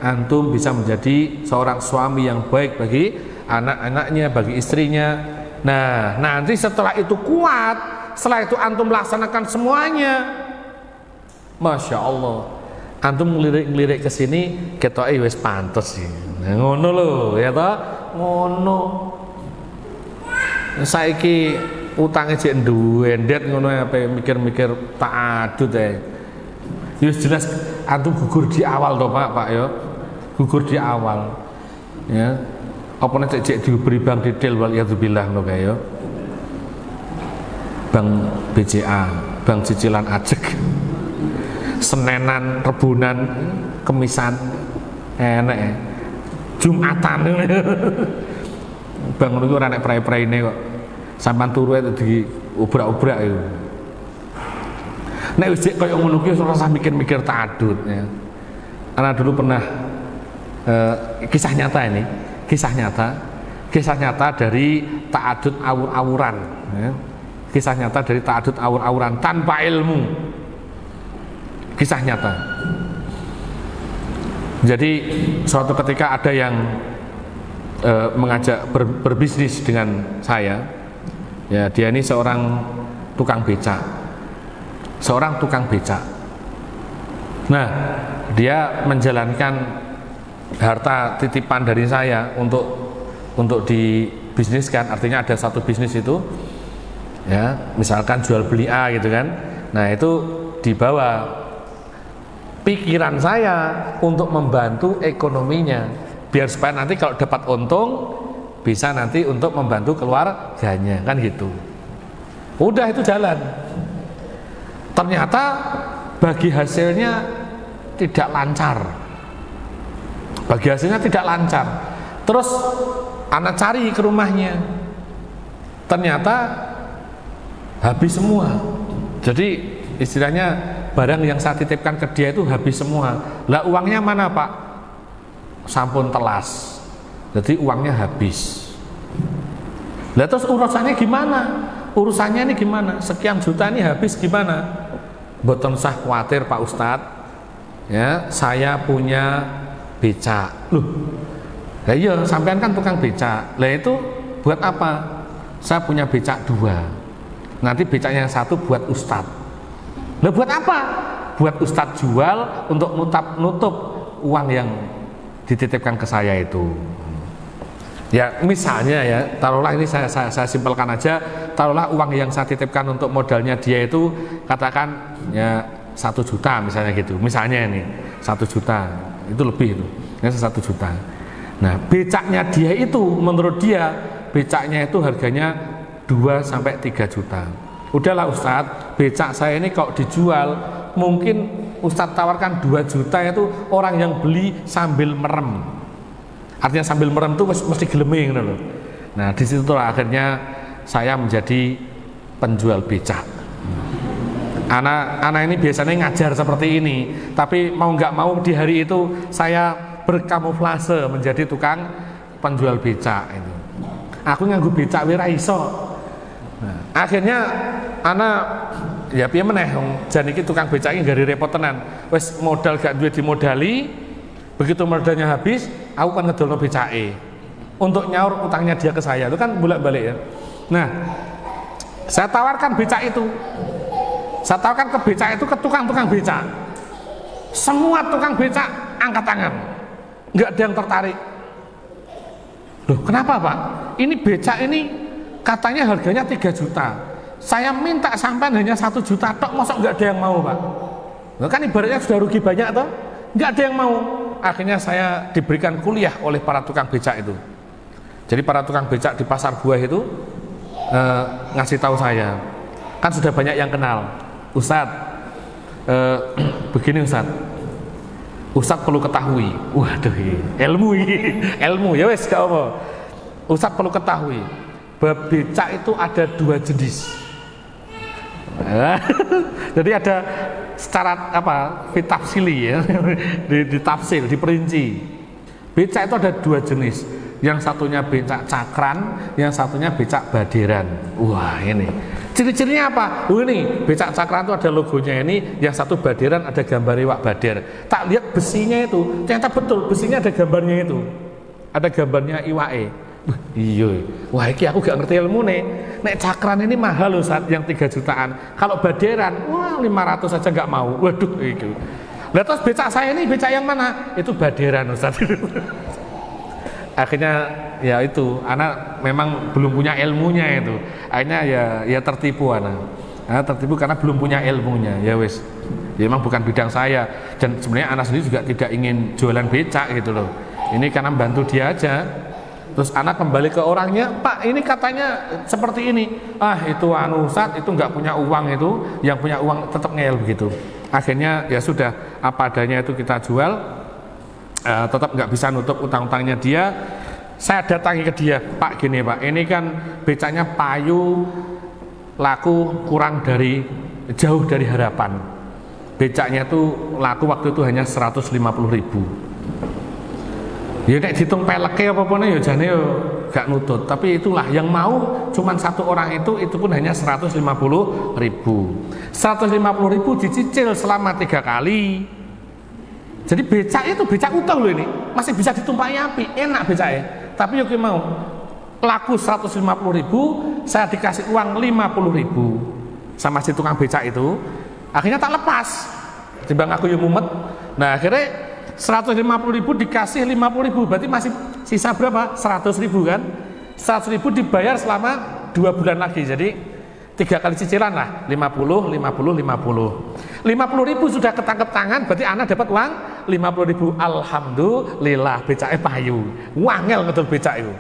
antum bisa menjadi seorang suami yang baik bagi anak-anaknya, bagi istrinya. Nah, nanti setelah itu kuat, setelah itu antum melaksanakan semuanya, Masya Allah, antum ngelirik ke sini ketoke wis pantes sih. Nah, ngono lho ya toh, ngono. Saiki utange jek nduwendet ngono ape mikir-mikir ta'adud ae. Ya jelas antum gugur di awal toh Pak ya. Gugur di awal. Ya. Apa nek cek diberi bank detail wal yadzubillah ngono kae ya. Bank BCA, bank cicilan ajeg. Senenan, Rebunan, Kemisan, enek ya. Jumatan. Bang niku ora nek prai-praine kok. Sampeyan turu itu diobrak-obrak itu. Nek wis koyo ngono ki ora usah mikir-mikir ta'adud ya. Ana dulu pernah kisah nyata dari ta'adud awur-awuran ya. Kisah nyata dari ta'adud awur-awuran tanpa ilmu. Kisah nyata. Jadi suatu ketika ada yang mengajak berbisnis dengan saya. Ya, dia ini seorang tukang becak. Nah, dia menjalankan harta titipan dari saya untuk dibisniskan. Artinya ada satu bisnis itu, ya, misalkan jual beli A gitu kan. Nah, itu dibawa pikiran saya untuk membantu ekonominya, biar supaya nanti kalau dapat untung bisa nanti untuk membantu keluarganya, kan gitu. Udah itu jalan. Ternyata bagi hasilnya tidak lancar. Terus anak cari ke rumahnya, ternyata habis semua. Jadi istilahnya barang yang saya titipkan ke dia itu habis semua. Lah uangnya mana Pak? Sampun telas. Jadi uangnya habis. Lah terus urusannya gimana? Urusannya ini gimana? Sekian juta ini habis gimana? Mboten usah khawatir Pak Ustadz. Ya, saya punya becak. Loh. Lah iya, sampean kan tukang becak. Lah itu buat apa? Saya punya becak 2. Nanti becaknya yang 1 buat Ustadz. Lah buat apa? Buat Ustadz jual untuk nutup uang yang dititipkan ke saya itu. Ya misalnya ya, taruhlah ini saya simpelkan aja, taruhlah uang yang saya titipkan untuk modalnya dia itu katakan ya 1 juta misalnya gitu, misalnya ini 1 juta, itu lebih itu, ya 1 juta. Nah becaknya dia itu menurut dia becaknya itu harganya 2 sampai 3 juta. Udahlah Ustadz, becak saya ini kalau dijual mungkin Ustadz tawarkan 2 juta itu orang yang beli sambil merem. Artinya sambil merem itu mesti geleming gitu. Nah disitulah akhirnya saya menjadi penjual becak. Anak ini biasanya ngajar seperti ini, tapi mau nggak mau di hari itu saya berkamuflase menjadi tukang penjual becak itu. Aku nganggo becak wira iso. Nah, akhirnya anak ya piye meneh jan iki tukang becak iki gari repot tenan. Wis modal gak duwe dimodali, begitu modalnya habis, aku kan ngedolno becake untuk nyaur utangnya dia ke saya. Itu kan bolak-balik ya. Nah, saya tawarkan becak itu. Saya tawarkan ke becak itu ke tukang-tukang becak. Semua tukang becak angkat tangan. Enggak ada yang tertarik. Loh, kenapa Pak? Ini becak ini katanya harganya 3 juta. Saya minta sampai hanya 1 juta tok, masa enggak ada yang mau Pak? Nah, kan ibaratnya sudah rugi banyak toh? Enggak ada yang mau. Akhirnya saya diberikan kuliah oleh para tukang becak itu. Jadi para tukang becak di Pasar Buah itu ngasih tahu saya, kan sudah banyak yang kenal. Ustadz, begini Ustadz perlu ketahui. Waduh, ilmu ya wes gak apa. Ustadz perlu ketahui bahwa becak itu ada 2 jenis. Jadi ada secara apa fitafsili ya, ditafsir, diperinci. Becak itu ada 2 jenis. Yang satunya becak cakran, yang satunya becak baderan. Wah ini ciri-cirinya apa? Ini becak cakran itu ada logonya ini, yang satu baderan ada gambar iwak bader. Tak lihat besinya itu, ternyata betul besinya ada gambarnya itu, ada gambarnya iwake. Iya, wah iki aku gak ngerti ilmu nih. Nek cakran ini mahal loh saat yang 3 jutaan. Kalau baderan, wah 500 aja nggak mau. Waduh itu. Lah terus becak saya ini becak yang mana? Itu baderan Ustaz. Akhirnya ya itu, anak memang belum punya ilmunya itu. Akhirnya ya tertipu anak. Tertipu karena belum punya ilmunya. Ya wis. Ya memang bukan bidang saya. Dan sebenarnya anak sendiri juga tidak ingin jualan becak gitu loh. Ini karena bantu dia aja. Terus anak kembali ke orangnya, Pak ini katanya seperti ini. Itu Ustadz itu nggak punya uang itu, yang punya uang tetap ngeyel begitu. Akhirnya ya sudah, apa adanya itu kita jual. Tetap nggak bisa nutup utang-utangnya dia. Saya datangi ke dia, Pak gini Pak, ini kan becaknya payu, laku kurang dari, jauh dari harapan. Becaknya itu laku waktu itu hanya 150.000. Ya nek dihitung peleke apa-apane ya jane yo gak nutut, tapi itulah yang mau cuman 1 orang itu pun hanya 150.000. 150.000 dicicil selama 3 kali. Jadi becak itu becak utuh loh ini, masih bisa ditumpaki api, enak becaknya. Tapi yo mau laku 150.000, saya dikasih uang 50.000 sama si tukang becak itu. Akhirnya tak lepas. Timbang aku yo mumet. Nah, akhirnya 150.000 dikasih 50.000, berarti masih sisa berapa? 100.000 kan? 100.000 dibayar selama 2 bulan lagi. Jadi 3 kali cicilan lah, 50, 50, 50. 50.000 sudah ketangkep tangan, berarti anak dapat uang 50.000. Alhamdulillah, becake payu. Wangel ngedol becak itu.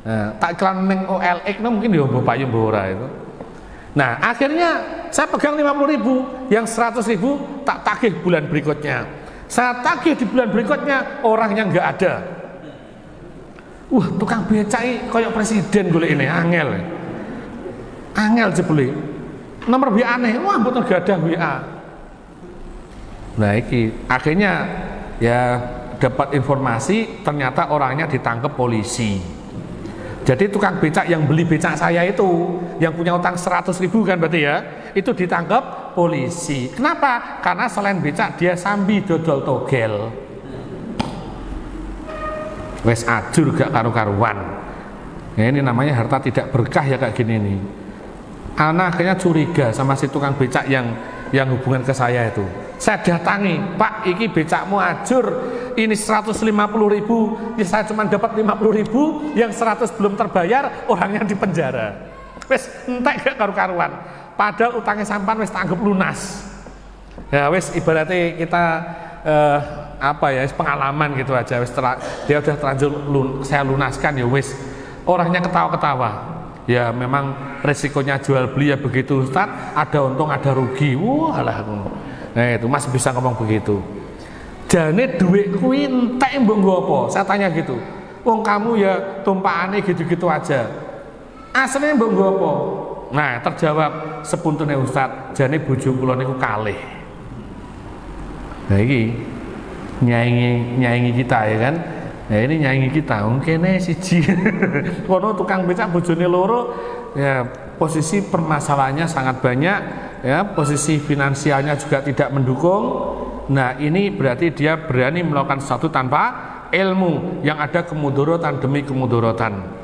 Nah, tak iklan ning OLX mungkin dia mbok payu mbok ora itu. Nah, akhirnya saya pegang 50.000, yang 100.000 tak tagih bulan berikutnya. Saya tagih di bulan berikutnya, orangnya nggak ada. Tukang becak koyok presiden golek ini, angel jebule. Nomor WA aneh, mboten gak ada WA. Nah iki akhirnya ya dapat informasi ternyata orangnya ditangkap polisi. Jadi tukang becak yang beli becak saya itu, yang punya utang 100.000 kan berarti ya, itu ditangkap polisi. Kenapa? Karena selain becak dia sambi dodol togel. Wes ajur gak karu-karuan. Ya, ini namanya harta tidak berkah ya kayak gini nih. Anak akhirnya curiga sama si tukang becak yang hubungan ke saya itu. saya datangi, Pak, iki becakmu ajur, ini 150.000, ya saya cuma dapat 50.000, yang 100 belum terbayar, orangnya di penjara. Wes entek gak karu-karuan. Padahal utangnya sampan wes tanggap lunas. Ya wes ibaratnya kita apa ya, pengalaman gitu aja. Wes dia udah terlanjur saya lunaskan ya wes. Orangnya ketawa-ketawa. Ya memang resikonya jual beli ya begitu Ustaz, ada untung ada rugi. Wah alah aku. Nah itu Mas bisa ngomong begitu. Jane duit kuwi entek mbok nggo apa? Saya tanya gitu. Wong kamu ya tumpakane gitu-gitu aja. Asline mbok nggo apa? Nah, terjawab sepuntune Ustaz, jane bojo kula niku kalih. Nah iki nyaingi kita ya kan. Nah ini nyaingi kita, mungkin siji. Kono tukang becak bojone loro, ya posisi permasalahannya sangat banyak, ya posisi finansialnya juga tidak mendukung. Nah ini berarti dia berani melakukan sesuatu tanpa ilmu, yang ada kemudorotan demi kemudorotan.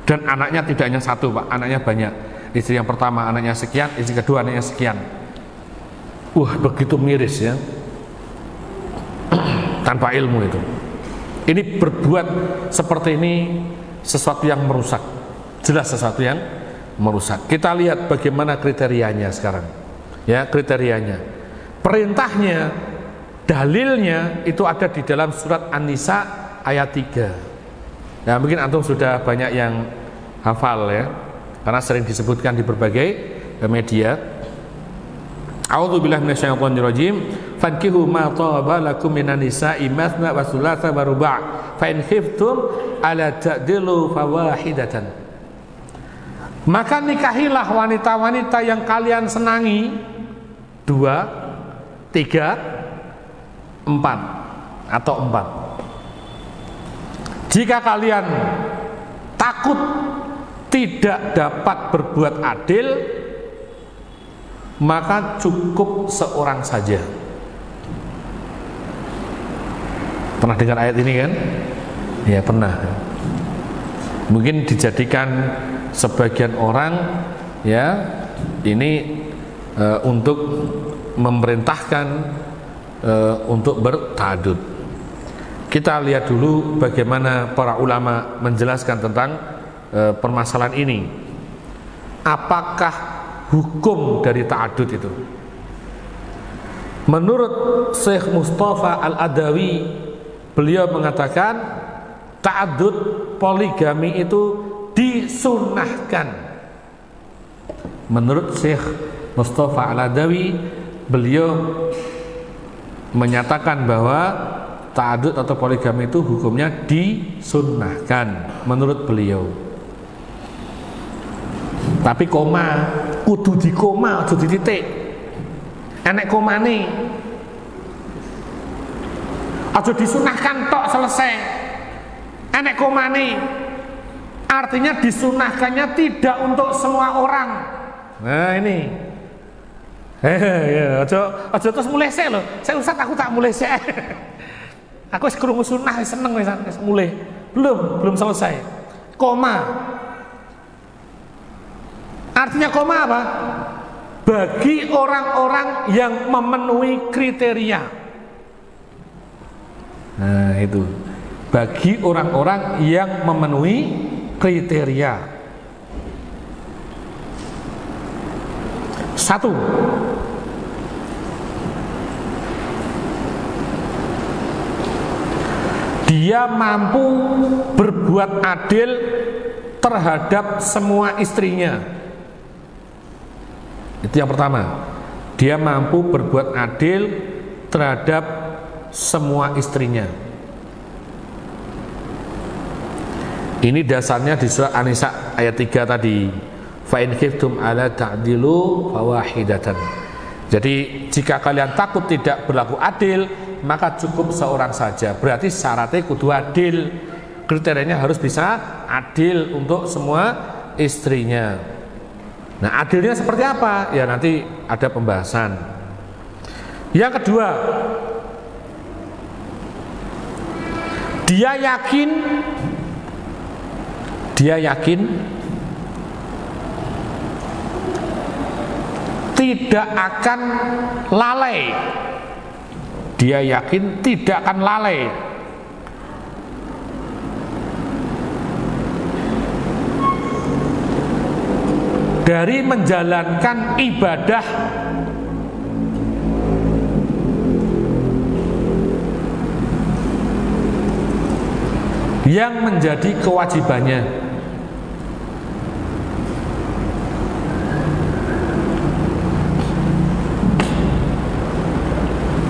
Dan anaknya tidak hanya satu Pak, anaknya banyak. Istri yang pertama anaknya sekian, istri kedua anaknya sekian. Begitu miris ya. Tanpa ilmu itu. Ini berbuat seperti ini sesuatu yang merusak. Jelas sesuatu yang merusak. Kita lihat bagaimana kriterianya sekarang. Ya, kriterianya. Perintahnya, dalilnya itu ada di dalam surat An-Nisa ayat 3. Ya, mungkin antum sudah banyak yang hafal ya. Karena sering disebutkan di berbagai media. A'udzubillahi minasyaitonirrajim. Fankihu ma taba lakum minan nisa'i mathna wa thulatha wa ruba'. Fa in khiftum ala ta'dilu fawahidatan. Maka nikahilah wanita-wanita yang kalian senangi 2, 3, 4 atau 4. Jika kalian takut tidak dapat berbuat adil, maka cukup seorang saja. Pernah dengar ayat ini kan? Ya pernah. Mungkin dijadikan sebagian orang ya ini untuk memerintahkan untuk berta'adud. Kita lihat dulu bagaimana para ulama menjelaskan tentang permasalahan ini. Apakah hukum dari ta'adud itu? Menurut Syekh Mustafa Al-Adawi, beliau mengatakan ta'adud poligami itu disunahkan. Menurut Syekh Mustafa Al-Adawi, beliau menyatakan bahwa ta'adud atau poligami itu hukumnya disunahkan menurut beliau. Tapi koma, kudu di koma, kudu di titik. Enek komane. Aja disunahkan tok selesai. Enek komane. Artinya disunahkannya tidak untuk semua orang. Nah ini. Ya, aja terus mulai sik lho. Saya Ustaz aku tak mulai sik. Aku wis krungu sunah seneng wis mulai. Belum selesai. Koma. Artinya koma apa? Bagi orang-orang yang memenuhi kriteria. Nah itu. Bagi orang-orang yang memenuhi kriteria. 1. Dia mampu berbuat adil terhadap semua istrinya. Itu yang pertama. Dia mampu berbuat adil terhadap semua istrinya. Ini dasarnya di surat An-Nisa ayat 3 tadi. Fa in khiftum ala ta'dilu fawahidatan. Jadi jika kalian takut tidak berlaku adil, maka cukup seorang saja. Berarti syaratnya kudu adil. Kriterianya harus bisa adil untuk semua istrinya. Nah adilnya seperti apa? Ya nanti ada pembahasan. Yang kedua, dia yakin tidak akan lalai. Dia yakin tidak akan lalai dari menjalankan ibadah yang menjadi kewajibannya.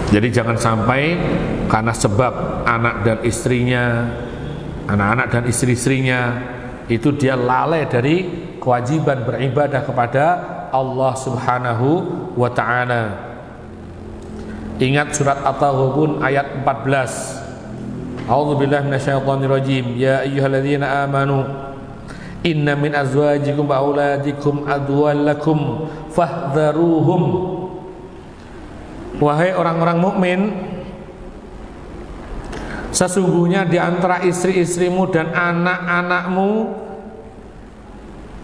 Jadi jangan sampai karena sebab anak dan istrinya, anak-anak dan istri-istrinya itu dia lalai dari kewajiban beribadah kepada Allah Subhanahu wa ta'ala. Ingat surat At-Taghabun ayat 14. A'udzubillahi minasyaitonirrajim. Ya ayyuhalladzina amanu inna min azwajikum wa auladikum aduwwan lakum fahdharuhum. Wahai orang-orang mukmin, sesungguhnya di antara istri-istrimu dan anak-anakmu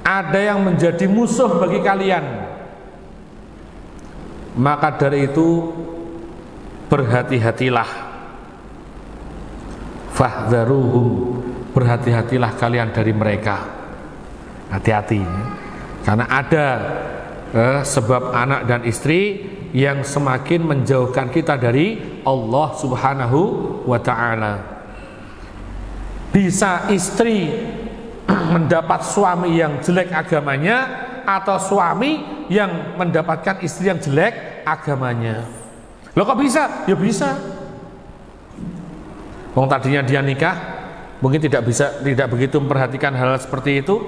ada yang menjadi musuh bagi kalian. Maka dari itu berhati-hatilah. Fahdharuhum, berhati-hatilah kalian dari mereka. Hati-hati, karena ada sebab anak dan istri yang semakin menjauhkan kita dari Allah Subhanahu wa ta'ala. Bisa istri mendapat suami yang jelek agamanya, atau suami yang mendapatkan istri yang jelek agamanya. Loh kok bisa? Ya bisa. Wong tadinya dia nikah mungkin tidak begitu memperhatikan hal seperti itu.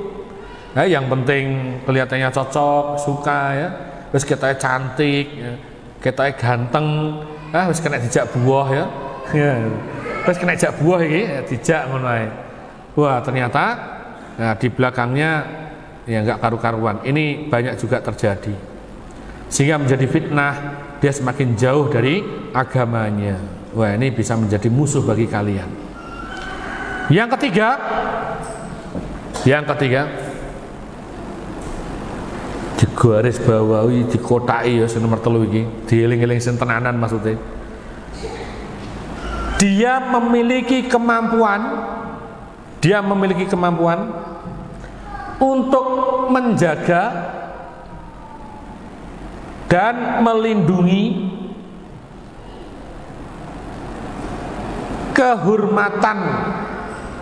Yang penting kelihatannya cocok, suka ya. Terus ketoknya cantik, ya. Ketoknya ganteng, terus kena dijak buah ya. Terus kena dijak buah ini, dijak ngono ae. Wah ternyata di belakangnya ya nggak karu-karuan. Ini banyak juga terjadi, sehingga menjadi fitnah. Dia semakin jauh dari agamanya. Wah ini bisa menjadi musuh bagi kalian. Yang ketiga, digaris bawahi, dikotai ya nomor 3 iki, dieling-eling sing tenanan maksudnya. Dia memiliki kemampuan untuk menjaga dan melindungi kehormatan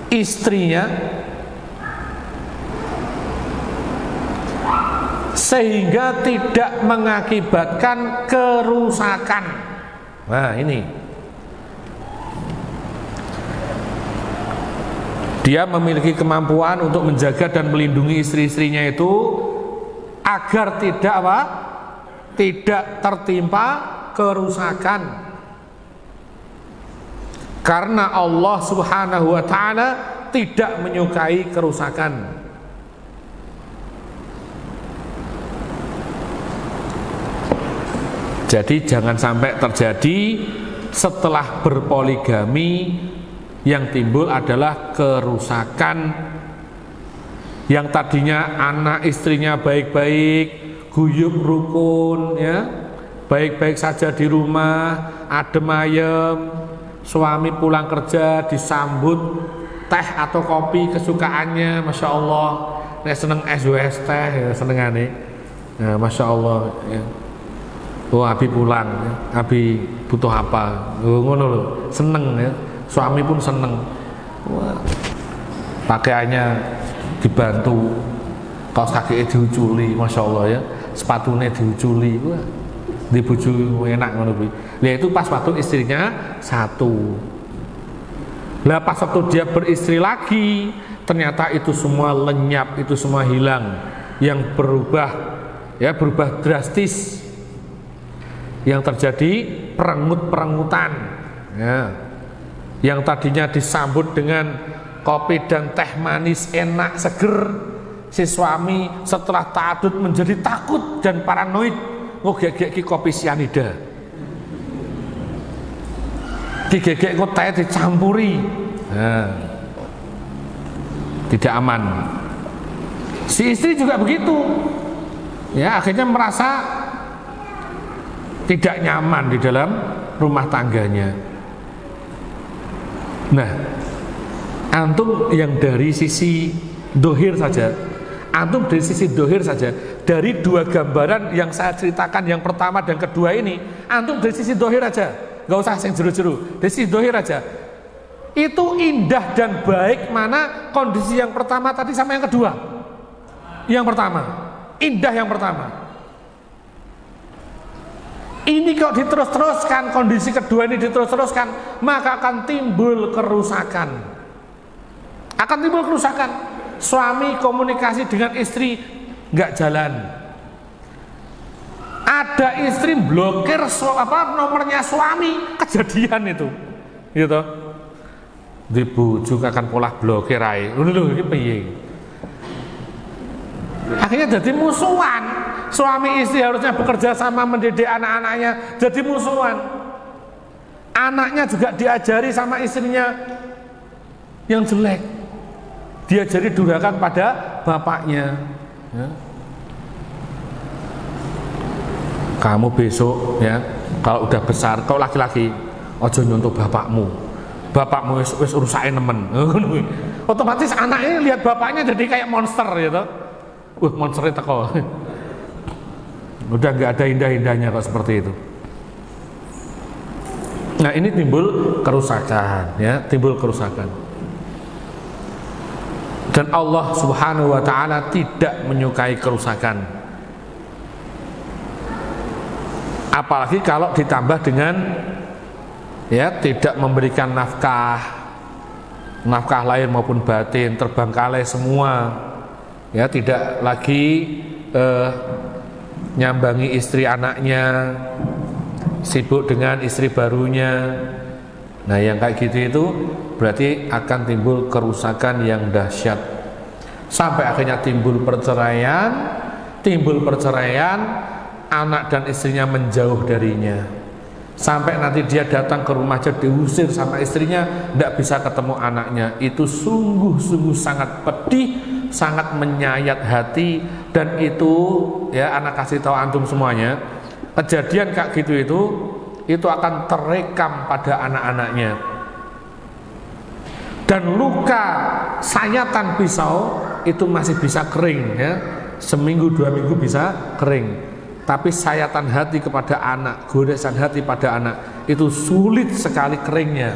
istrinya sehingga tidak mengakibatkan kerusakan. Nah ini dia memiliki kemampuan untuk menjaga dan melindungi istri-istrinya itu agar tidak tertimpa kerusakan, karena Allah Subhanahu wa ta'ala tidak menyukai kerusakan. Jadi jangan sampai terjadi setelah berpoligami yang timbul adalah kerusakan. Yang tadinya anak istrinya baik-baik, guyub rukun ya, baik-baik saja di rumah, adem ayem, suami pulang kerja disambut teh atau kopi kesukaannya, masya Allah. Nek seneng es teh ya senengane, ya, masya Allah ya. Oh Abi pulang, ya. Abi butuh apa? Oh, ngono loh, seneng ya. Suami pun seneng. Wah, pakaiannya dibantu, kaos kaki diuculi, masya Allah ya. Sepatunya diuculi, wah, dibuju enak ngono kuwi. Nah itu pas waktu istrinya satu. Lah pas waktu dia beristri lagi, ternyata itu semua lenyap, itu semua hilang. Yang berubah drastis. Yang terjadi perengut-perengutan ya. Yang tadinya disambut dengan kopi dan teh manis enak seger, si suami setelah ta'adud menjadi takut dan paranoid. Ngegek kopi sianida, digegek teh dicampuri, nah, tidak aman. Si istri juga begitu ya, akhirnya merasa tidak nyaman di dalam rumah tangganya. Nah, antum yang dari sisi dohir saja, dari dua gambaran yang saya ceritakan, yang pertama dan kedua ini, antum dari sisi dohir aja, nggak usah yang jeru-jeru, dari sisi dohir aja, itu indah dan baik mana kondisi yang pertama tadi sama yang kedua? Yang pertama, indah yang pertama. Ini kok diterus-teruskan, kondisi kedua ini diterus-teruskan, maka akan timbul kerusakan. Suami komunikasi dengan istri nggak jalan. Ada istri blokir nomornya suami, kejadian itu, gitu. Dibujuk akan pola blokir ae. Lho iki piye? Akhirnya jadi musuhan. Suami istri harusnya bekerja sama mendidik anak-anaknya, jadi musuhan. Anaknya juga diajari sama istrinya yang jelek, diajari durhaka pada bapaknya, ya. Kamu besok ya, kalau udah besar, kau laki-laki, ojo nyontoh bapakmu wis urusain nemen. Otomatis anaknya lihat bapaknya jadi kayak monster gitu. Monsternya teko. Udah nggak ada indah-indahnya kok seperti itu. Nah, ini timbul kerusakan, ya, timbul kerusakan. Dan Allah Subhanahu wa taala tidak menyukai kerusakan. Apalagi kalau ditambah dengan ya tidak memberikan nafkah lahir maupun batin, terbengkalai semua. Ya, tidak lagi nyambangi istri anaknya, sibuk dengan istri barunya. Nah, yang kayak gitu itu berarti akan timbul kerusakan yang dahsyat, sampai akhirnya timbul perceraian, anak dan istrinya menjauh darinya, sampai nanti dia datang ke rumah aja diusir sama istrinya, tidak bisa ketemu anaknya. Itu sungguh-sungguh sangat pedih, sangat menyayat hati. Dan itu ya, anak kasih tahu antum semuanya, kejadian kayak gitu itu akan terekam pada anak-anaknya. Dan luka sayatan pisau itu masih bisa kering ya, seminggu 2 minggu bisa kering. Tapi sayatan hati kepada anak, goresan hati pada anak, itu sulit sekali keringnya,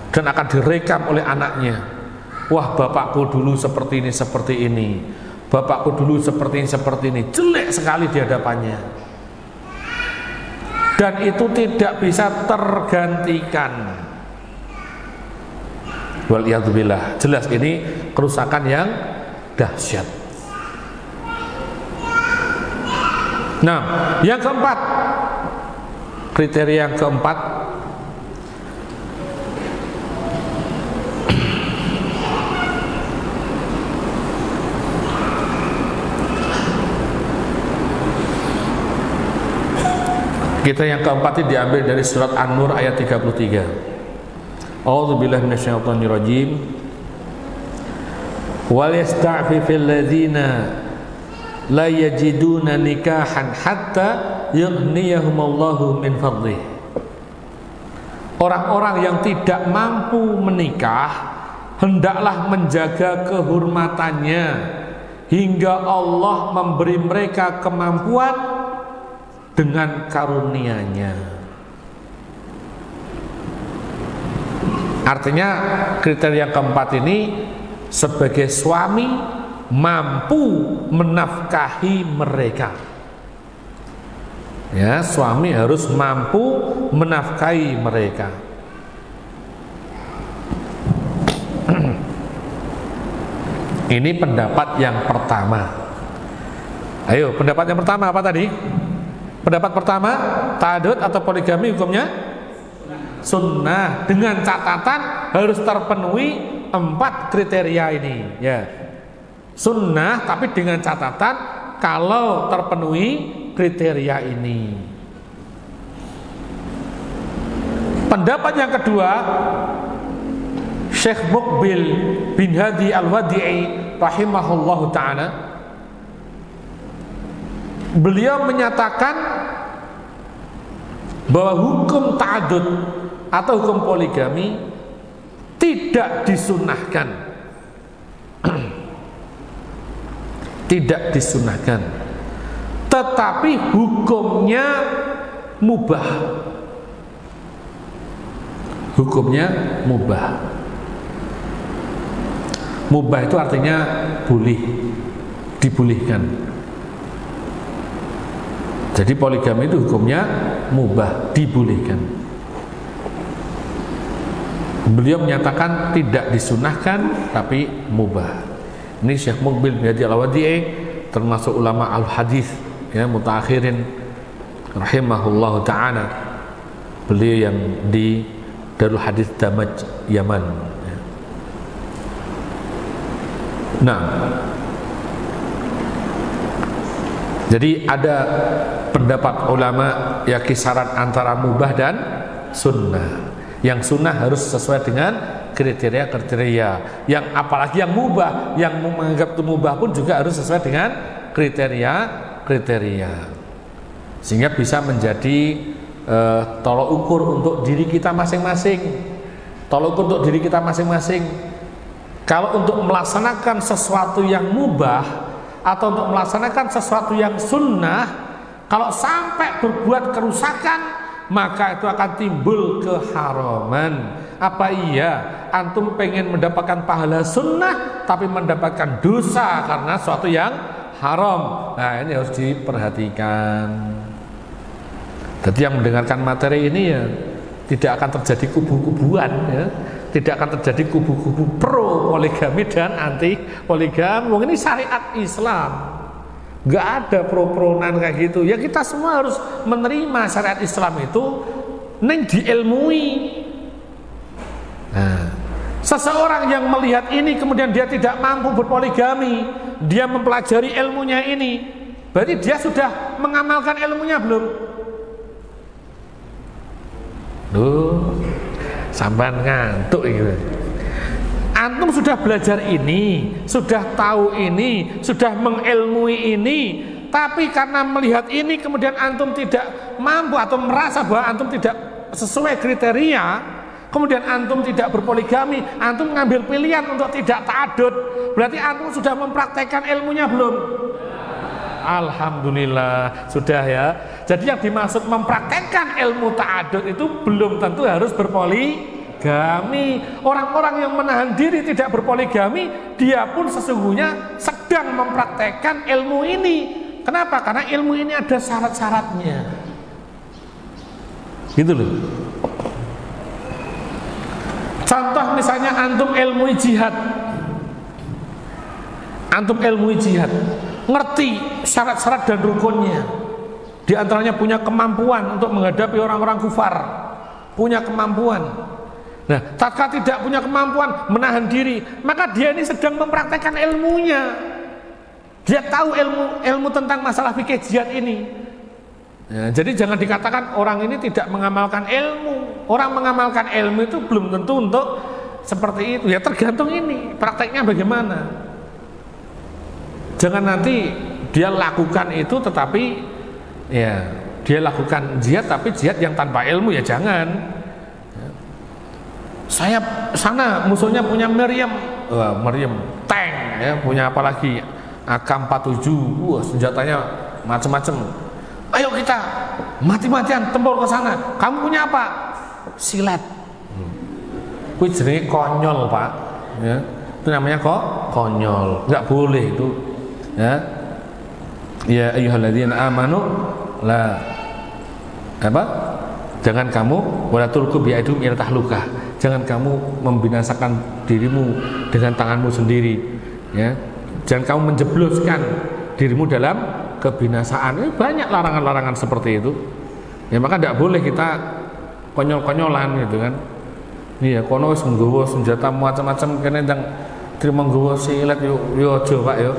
dan akan direkam oleh anaknya. Wah, bapakku dulu seperti ini, bapakku dulu seperti ini, jelek sekali di hadapannya. Dan itu tidak bisa tergantikan. Waliyadzubillah. Jelas ini kerusakan yang dahsyat. Nah, yang keempat, kriteria yang keempat, yang keempat ini diambil dari surat An-Nur ayat 33. A'udzubillahi minasyaitonirrajim. Wal yasta'fifil ladzina la yajiduna nikahan hatta yughniyahumullahu min fadlih. Orang-orang yang tidak mampu menikah hendaklah menjaga kehormatannya hingga Allah memberi mereka kemampuan dengan karunia-Nya. Artinya kriteria yang keempat ini, sebagai suami mampu menafkahi mereka. Ya, suami harus mampu menafkahi mereka. Ini pendapat yang pertama. Ayo, pendapat yang pertama apa tadi? Pendapat pertama, ta'adud atau poligami hukumnya sunnah, dengan catatan harus terpenuhi 4 kriteria ini. Ya, sunnah tapi dengan catatan kalau terpenuhi kriteria ini. Pendapat yang kedua, Syekh Muqbil bin Hadi Al-Wadi'i rahimahullahu ta'ala, beliau menyatakan bahwa hukum ta'adud atau hukum poligami tidak disunahkan. Tidak disunahkan, tetapi hukumnya mubah. Hukumnya mubah. Mubah itu artinya boleh, dibolehkan. Jadi poligami itu hukumnya mubah, dibolehkan. Beliau menyatakan tidak disunahkan tapi mubah. Ini Syekh Muqbil bin Hadi Al-Wadi'i, termasuk ulama al-hadis ya, mutaakhirin rahimahullahu taala. Beliau yang di Darul Hadis Damaj, Yaman ya. Nah, jadi ada pendapat ulama ya kisaran antara mubah dan sunnah. Yang sunnah harus sesuai dengan kriteria-kriteria. Yang apalagi yang mubah, yang menganggap itu mubah pun juga harus sesuai dengan kriteria-kriteria. Sehingga bisa menjadi tolok ukur untuk diri kita masing-masing. Tolok ukur untuk diri kita masing-masing. Kalau untuk melaksanakan sesuatu yang mubah atau untuk melaksanakan sesuatu yang sunnah, kalau sampai berbuat kerusakan, maka itu akan timbul keharaman. Apa iya antum pengen mendapatkan pahala sunnah tapi mendapatkan dosa karena sesuatu yang haram? Nah, ini harus diperhatikan. Jadi yang mendengarkan materi ini ya tidak akan terjadi kubu-kubuan ya. Tidak akan terjadi kubu-kubu pro poligami dan anti poligami. Wong ini syariat Islam. Gak ada pro-pronan kayak gitu. Ya kita semua harus menerima syariat Islam itu neng diilmui. Nah, seseorang yang melihat ini kemudian dia tidak mampu berpoligami, dia mempelajari ilmunya ini, berarti dia sudah mengamalkan ilmunya belum? Duh, sampai ngantuk gitu. Antum sudah belajar ini, sudah tahu ini, sudah mengilmui ini, tapi karena melihat ini kemudian antum tidak mampu atau merasa bahwa antum tidak sesuai kriteria, kemudian antum tidak berpoligami, antum mengambil pilihan untuk tidak ta'adud, berarti antum sudah mempraktekkan ilmunya belum? Alhamdulillah sudah ya. Jadi yang dimaksud mempraktekkan ilmu ta'adud itu belum tentu harus berpoligami. Orang-orang yang menahan diri tidak berpoligami, dia pun sesungguhnya sedang mempraktekkan ilmu ini. Kenapa? Karena ilmu ini ada syarat-syaratnya. Gitu loh. Contoh misalnya antum ilmu jihad. Antum ilmu jihad, ngerti syarat-syarat dan rukunnya. Di antaranya punya kemampuan untuk menghadapi orang-orang kufar. Punya kemampuan. Nah, tatkala tidak punya kemampuan menahan diri, maka dia ini sedang mempraktekkan ilmunya. Dia tahu ilmu tentang masalah fikih jihad ini. Ya, jadi jangan dikatakan orang ini tidak mengamalkan ilmu. Orang mengamalkan ilmu itu belum tentu untuk seperti itu. Ya tergantung ini prakteknya bagaimana. Jangan nanti dia lakukan itu tetapi ya dia lakukan jihad tapi jihad yang tanpa ilmu, ya jangan. Saya sana musuhnya punya meriam tank ya, punya apa lagi AK-47, senjatanya macam-macam. Ayo kita mati-matian tempur ke sana. Kamu punya apa? Silet. Kuwi jenenge konyol, Pak. Ya. Itu namanya konyol. Enggak boleh itu. Ya. Ya ayyuhalladzina amanu la apa? Jangan kamu wala tulqu bi'aidikum ila tahlukah. Jangan kamu membinasakan dirimu dengan tanganmu sendiri, ya. Jangan kamu menjebloskan dirimu dalam kebinasaan. Ini banyak larangan-larangan seperti itu. Ya maka tidak boleh kita konyol-konyolan gitu kan. Iya, kono wis nggawa senjata macam-macam kene ndang trimo nggawa silet yo aja Pak yo.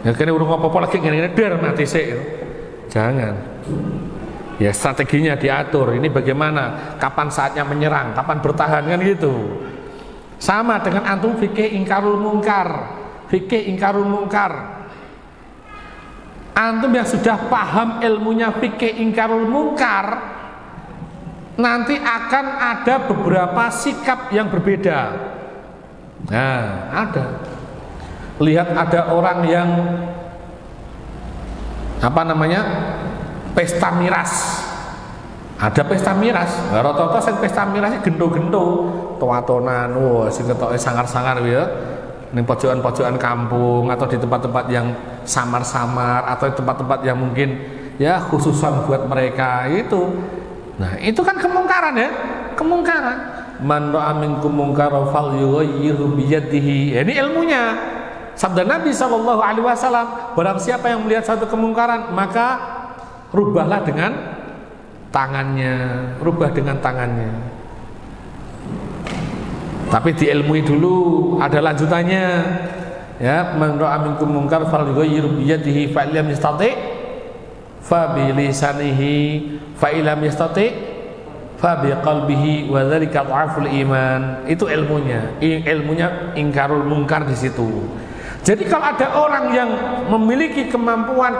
Ya kene urung apa-apa lagi ngene-ngene der mati sik. Jangan. Ya strateginya diatur, ini bagaimana, kapan saatnya menyerang, kapan bertahan kan gitu. Sama dengan antum fikih ingkarul mungkar. Fikih ingkarul mungkar, antum yang sudah paham ilmunya fikih ingkarul mungkar, nanti akan ada beberapa sikap yang berbeda. Nah, ada. Lihat ada orang yang pesta miras. Ada pesta miras. Rata-rata sing pesta miras gendo-gendo, toatonan, sing ketoke sangar-sangar ya. Ning pojokan-pojokan kampung atau di tempat-tempat yang samar-samar atau di tempat-tempat yang mungkin ya khususan buat mereka itu. Nah, itu kan kemungkaran ya, kemungkaran. Man ra'a minkum munkaran falyughayyirhu biyadihi. Ini ilmunya. Sabda Nabi sallallahu alaihi wasallam, barang siapa yang melihat satu kemungkaran, maka rubahlah dengan tangannya, rubah dengan tangannya. Tapi diilmui dulu, ada lanjutannya. Ya, man ra'a minkum munkar falyughayyirhu biyadihi fa illam yastati' fa bi lisanihi fa illam yastati' fa bi qalbihi wa dzalika dhaful iman. Itu ilmunya. Ilmunya ingkarul munkar di situ. Jadi kalau ada orang yang memiliki kemampuan,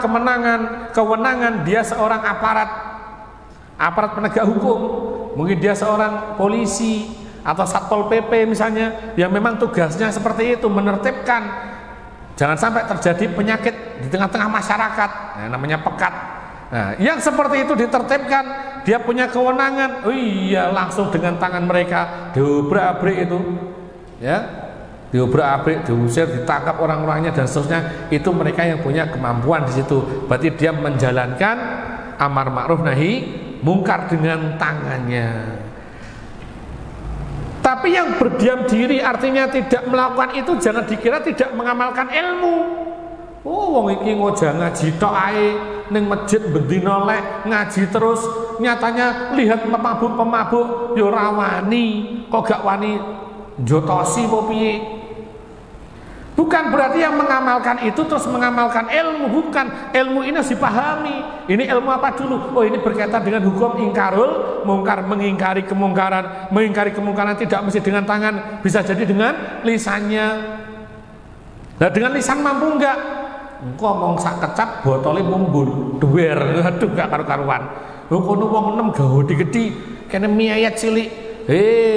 kewenangan, dia seorang aparat penegak hukum, mungkin dia seorang polisi atau satpol PP misalnya, yang memang tugasnya seperti itu, menertibkan jangan sampai terjadi penyakit di tengah-tengah masyarakat, namanya pekat. Nah, yang seperti itu ditertibkan, dia punya kewenangan, langsung dengan tangan mereka diobrak-abrik itu, ya, diobrak-abrik, diusir, ditangkap orang-orangnya dan seterusnya. Itu mereka yang punya kemampuan di situ. Berarti dia menjalankan amar ma'ruf nahi mungkar dengan tangannya. Tapi yang berdiam diri artinya tidak melakukan itu, jangan dikira tidak mengamalkan ilmu. Wong iki ngoja ngaji tok ae ning masjid bendina lek ngaji terus, nyatanya lihat pemabuk-pemabuk ya ora wani, kok gak wani jotosi apa piye. Bukan berarti yang mengamalkan itu terus mengamalkan ilmu, bukan. Ilmu ini harus dipahami. Ini ilmu apa dulu? Oh, ini berkaitan dengan hukum ingkarul mungkar, mengingkari kemungkaran. Mengingkari kemungkaran tidak mesti dengan tangan, bisa jadi dengan lisannya. Nah, dengan lisan mampu enggak? Ngomong sak kecap botolnya mumbul, duwer, aduh gak karu-karuan. Kono wong enem gawe digedi, kene miayat cilik.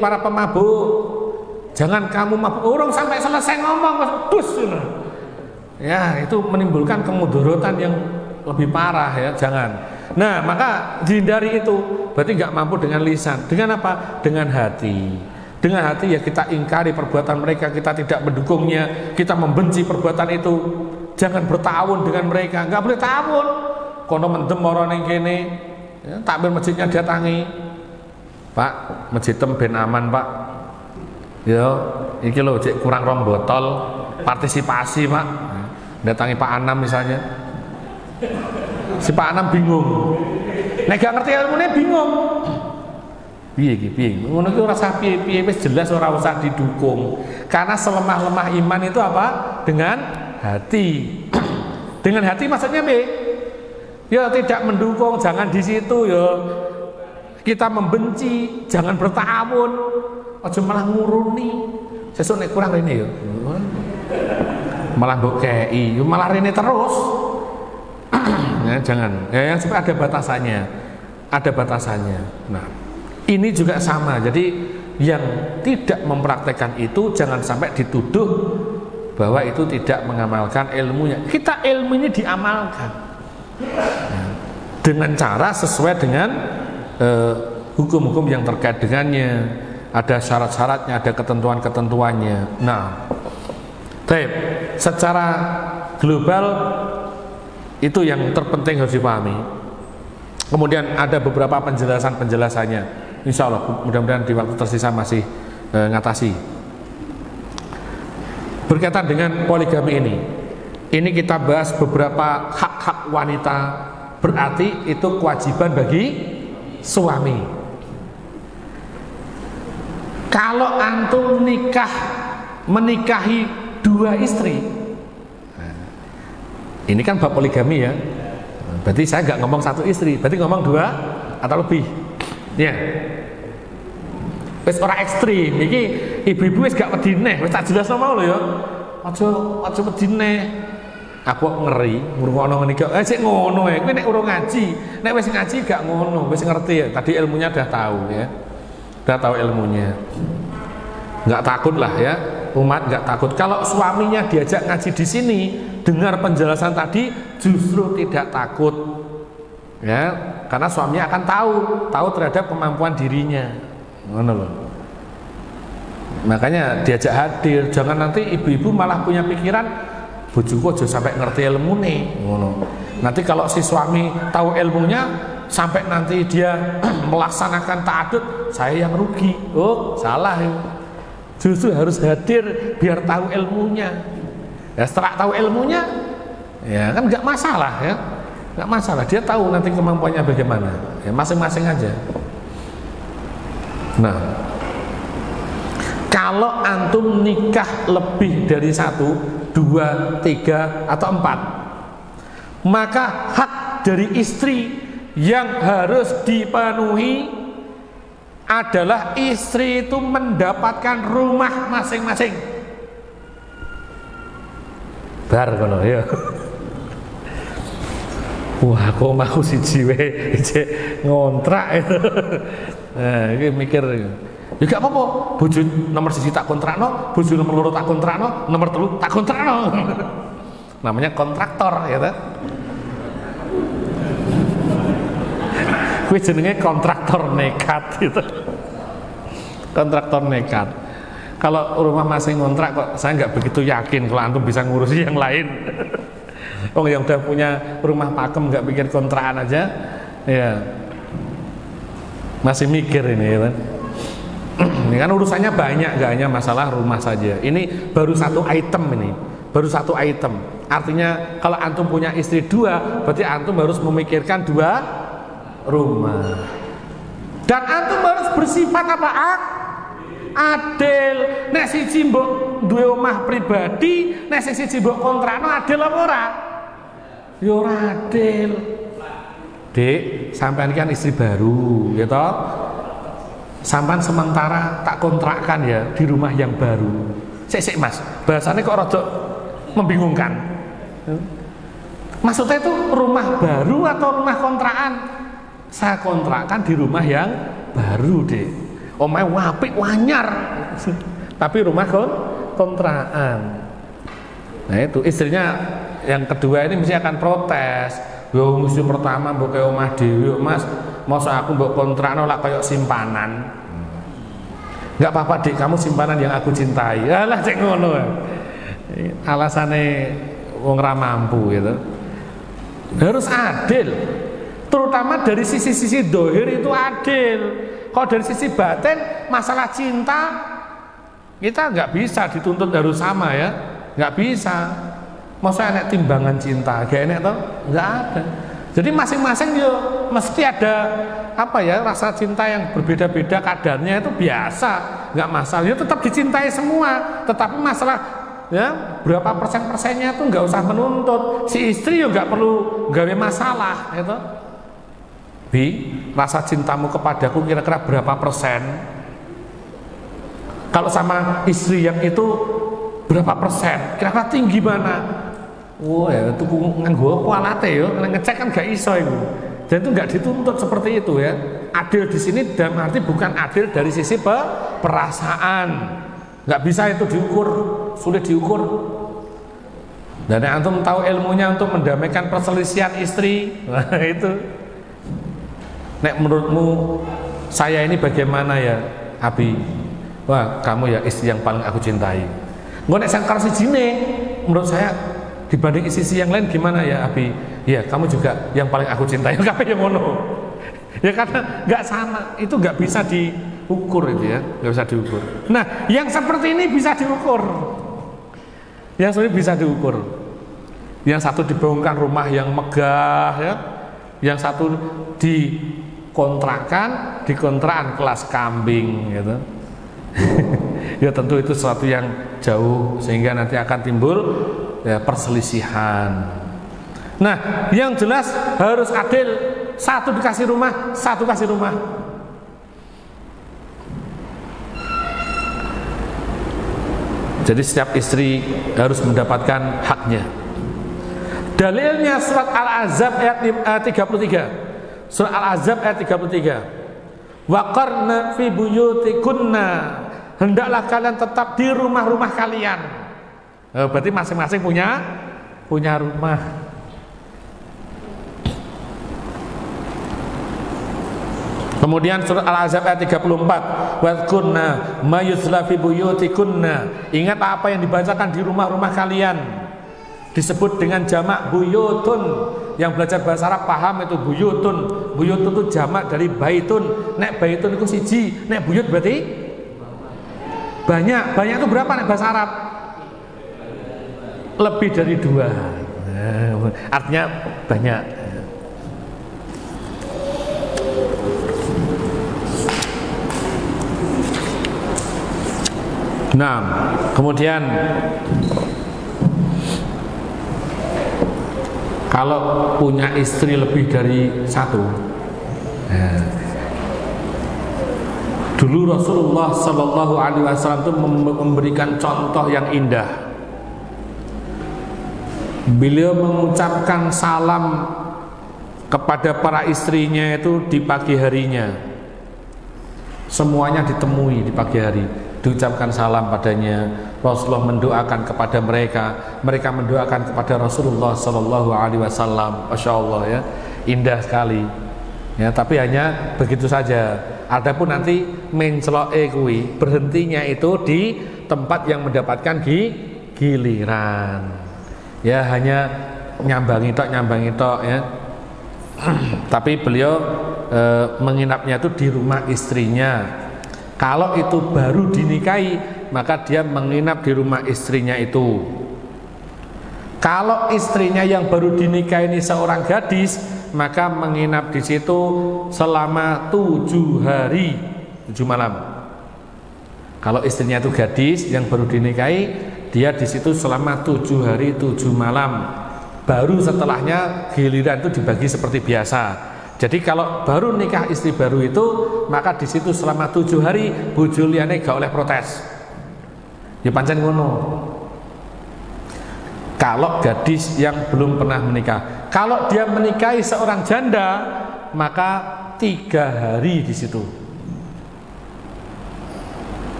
Para pemabuk, jangan kamu mabuk, orang sampai selesai ngomong dus. Ya, itu menimbulkan kemudorotan yang lebih parah ya, jangan. Nah, maka dihindari itu. Berarti nggak mampu dengan lisan. Dengan apa? Dengan hati. Dengan hati ya kita ingkari perbuatan mereka, kita tidak mendukungnya, kita membenci perbuatan itu. Jangan bertawun dengan mereka, nggak boleh tawun. Kono mendem orang yang kene, ya, takbir masjidnya datangi. Pak, masjid ben aman, Pak. Ya, iki lho cek kurang 2 botol, partisipasi, Pak. Datangi Pak Anam misalnya. Si Pak Anam bingung. Nek gak ngerti ilmune bingung. Piye iki, piye? Ngono iki ora usah piye-piye, wis jelas ora usah didukung. Karena selemah-lemah iman itu apa? Dengan hati. Dengan hati maksudnya piye? Ya tidak mendukung, jangan di situ ya. Kita membenci, jangan bertawun. Aja malah nguruni. Sesuk nek kurang rene ya. Malah mbok kei, malah rene terus. Ya, jangan. Ya, yang supaya ada batasannya. Ada batasannya. Nah, ini juga sama. Jadi yang tidak mempraktekkan itu jangan sampai dituduh bahwa itu tidak mengamalkan ilmunya. Kita ilmu ini diamalkan. Nah, dengan cara sesuai dengan hukum-hukum yang terkait dengannya, ada syarat-syaratnya, ada ketentuan-ketentuannya. Nah, secara global itu yang terpenting harus dipahami. Kemudian ada beberapa penjelasan-penjelasannya. Insya Allah mudah-mudahan di waktu tersisa masih ngatasi. Berkaitan dengan poligami ini kita bahas beberapa hak-hak wanita. Berarti itu kewajiban bagi suami. Kalau antum menikahi 2 istri, ini kan bab poligami ya. Berarti saya nggak ngomong 1 istri, berarti ngomong 2 atau lebih. Ya. Wis ora ekstrim. Iki ibu-ibu wis gak wedi neh, wis tak jelasno mau lho ya. Aja wedi neh. Aku ngeri ngrungokno ngene iki. Sik ngono ya. Kowe nek urung ngaji, nek wis ngaji gak ngono, wis ngerti ya. Tadi ilmunya udah tahu ya. Udah tahu ilmunya. Enggak takut lah ya. Umat enggak takut. Kalau suaminya diajak ngaji di sini, dengar penjelasan tadi justru tidak takut. Ya, karena suaminya akan tahu terhadap kemampuan dirinya. Ngono loh. Makanya diajak hadir, jangan nanti ibu-ibu malah punya pikiran bojoku aja sampai ngerti ilmune ngono. Nanti kalau si suami tahu ilmunya sampai nanti dia melaksanakan ta'adud, saya yang rugi. Oh, salah ya. Justru harus hadir biar tahu ilmunya. Ya setelah tahu ilmunya ya kan nggak masalah ya. Nggak masalah, dia tahu nanti kemampuannya bagaimana. Ya masing-masing aja. Nah, kalau antum nikah lebih dari 1, 2, 3, atau 4, maka hak dari istri yang harus dipenuhi adalah istri itu mendapatkan rumah masing-masing. Bar kono ya. Wah, aku mau siji wae ngontrak itu. Nah, iki mikir. Ya gak apa-apa, bojo nomor 1 tak kontrakno, bojo nomor 2 tak kontrakno, nomor 3 tak kontrakno. Namanya kontraktor ya ta. Kuwi jenenge kontraktor nekat gitu. Kontraktor nekat. Kalau rumah masing kontrak kok saya nggak begitu yakin kalau antum bisa ngurusi yang lain. Oh, yang udah punya rumah pakem nggak pikir kontrakan aja, ya masih mikir ini ya kan. Ini kan urusannya banyak, gak hanya masalah rumah saja. Ini baru satu item ini, baru satu item. Artinya kalau antum punya istri 2, berarti antum harus memikirkan 2 rumah. Dan antum harus bersifat apa? Adil. Nek siji mbok duwe omah pribadi, nek siji mbok kontrakno adil apa ora? Ya ora adil. Dek, sampean kan istri baru, ya toh? Sampan sementara tak kontrakkan ya di rumah yang baru. Sik Mas, bahasannya kok rada membingungkan. Maksudnya itu rumah baru atau rumah kontrakan? Saya kontrakkan di rumah yang baru deh. Omae apik wanyar. Tapi rumah kontrakan. Nah itu istrinya yang kedua ini mesti akan protes. Yo musim pertama mbok kaya omah dhewe, Mas. Masa aku mbok kontrakno lak kaya simpanan. Enggak apa-apa, Dik, kamu simpanan yang aku cintai. Alah cek ngono. Alasane wong ra mampu gitu. Harus adil. Terutama dari sisi-sisi dohir itu adil. Kalau dari sisi batin, masalah cinta kita nggak bisa dituntut harus sama ya, nggak bisa. Masa enek timbangan cinta, gak enek toh? Nggak ada. Jadi masing-masing yo mesti ada apa ya, rasa cinta yang berbeda-beda kadarnya, itu biasa, nggak masalah. Ya tetap dicintai semua, tetapi masalah ya berapa persennya tuh nggak usah menuntut. Si istri juga nggak perlu gawe masalah, gitu. Bi, rasa cintamu kepadaku kira-kira berapa persen? Kalau sama istri yang itu berapa persen? Kira-kira tinggi mana? Wah, ya itu nganggo apa alate ya? Ngecek kan gak iso itu. Dan itu nggak dituntut seperti itu ya. Adil di sini dalam arti bukan adil dari sisi perasaan. Nggak bisa itu diukur, sulit diukur. Dan antum tahu ilmunya untuk mendamaikan perselisihan istri. Nah, itu. Nek menurutmu saya ini bagaimana ya, Abi? Wah, kamu ya istri yang paling aku cintai. Nggak nek sangkar sijine, menurut saya dibanding istri yang lain gimana ya, Abi? Ya, kamu juga yang paling aku cintai. Kabeh yang ngono. Ya karena nggak sama, itu nggak bisa diukur itu ya, nggak bisa diukur. Nah, yang seperti ini bisa diukur. Yang seperti bisa diukur. Yang satu dibangunkan rumah yang megah ya, yang satu dikontrakan kelas kambing gitu. Ya tentu itu sesuatu yang jauh sehingga nanti akan timbul ya perselisihan. Nah, yang jelas harus adil, satu dikasih rumah, satu kasih rumah. Jadi setiap istri harus mendapatkan haknya. Dalilnya surat Al-Ahzab ayat 33. Surat Al-Ahzab ayat 33. Waqarna fi buyutikunna, hendaklah kalian tetap di rumah-rumah kalian. Berarti masing-masing punya rumah. Kemudian surat Al-Ahzab ayat 34. Wadhkurna ma yutla fi buyutikunna, ingat apa yang dibacakan di rumah-rumah kalian. Disebut dengan jamak buyutun. Yang belajar bahasa Arab paham itu buyutun. Buyutun itu jamak dari baitun. Nek baitun itu siji, nek buyut berarti banyak. Banyak itu berapa nek bahasa Arab? Lebih dari 2. Artinya banyak. Nah, kemudian kalau punya istri lebih dari 1, dulu Rasulullah Shallallahu Alaihi Wasallam itu memberikan contoh yang indah. Beliau mengucapkan salam kepada para istrinya itu di pagi harinya. Semuanya ditemui di pagi hari, diucapkan salam padanya. Rasulullah mendoakan kepada mereka, mereka mendoakan kepada Rasulullah Sallallahu Alaihi Wasallam. Masya Allah ya, indah sekali. Ya, tapi hanya begitu saja. Adapun nanti menceloke kuwi berhentinya itu di tempat yang mendapatkan giliran. Ya, hanya nyambangi tok ya. Tapi beliau menginapnya itu di rumah istrinya. Kalau itu baru dinikahi, maka dia menginap di rumah istrinya itu. Kalau istrinya yang baru dinikahi ini seorang gadis, maka menginap di situ selama 7 hari 7 malam. Kalau istrinya itu gadis yang baru dinikahi, dia di situ selama 7 hari 7 malam. Baru setelahnya giliran itu dibagi seperti biasa. Jadi kalau baru nikah istri baru itu, maka di situ selama 7 hari bojo liyane gak oleh protes. Ya pancen ngono. Kalau gadis yang belum pernah menikah, kalau dia menikahi seorang janda, maka 3 hari di situ.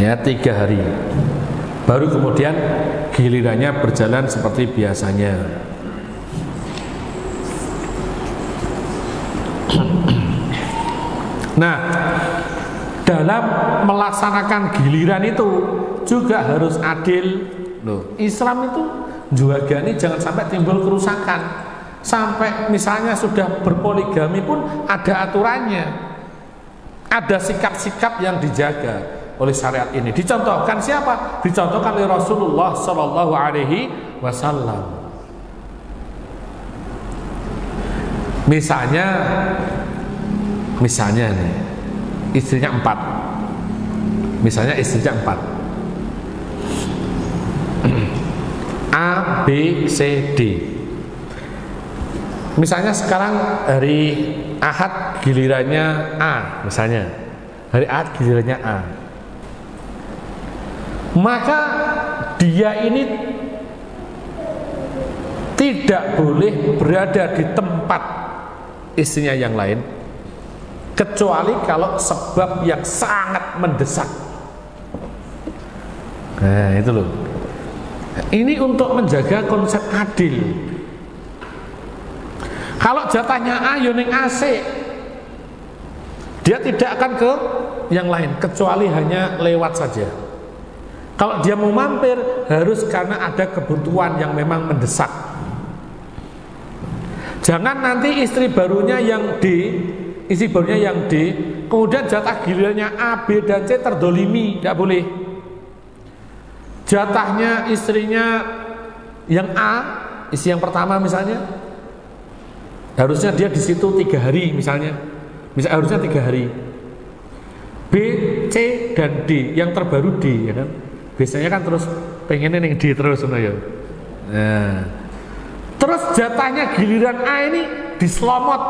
Ya 3 hari. Baru kemudian gilirannya berjalan seperti biasanya. Nah, dalam melaksanakan giliran itu juga harus adil. Loh, Islam itu juagani jangan sampai timbul kerusakan. Sampai misalnya sudah berpoligami pun ada aturannya. Ada sikap-sikap yang dijaga oleh syariat ini. Dicontohkan siapa? Dicontohkan oleh Rasulullah Sallallahu Alaihi Wasallam. Misalnya nih, istrinya 4. Misalnya istrinya 4. A, B, C, D. Misalnya sekarang hari Ahad gilirannya A, misalnya. Hari Ahad gilirannya A. Maka dia ini tidak boleh berada di tempat istrinya yang lain, kecuali kalau sebab yang sangat mendesak. Nah itu loh. Ini untuk menjaga konsep adil. Kalau jatahnya A yoning AC, dia tidak akan ke yang lain, kecuali hanya lewat saja. Kalau dia mau mampir, harus karena ada kebutuhan yang memang mendesak. Jangan nanti istri barunya yang D, kemudian jatah gilirannya A, B, dan C terdolimi, tidak boleh. Jatahnya istrinya yang A, istri yang pertama misalnya, harusnya dia di situ 3 hari misalnya, harusnya 3 hari. B, C, dan D, yang terbaru D, ya kan? Biasanya kan terus pengennya yang D terus, ya. Nah, terus jatahnya giliran A ini diselomot.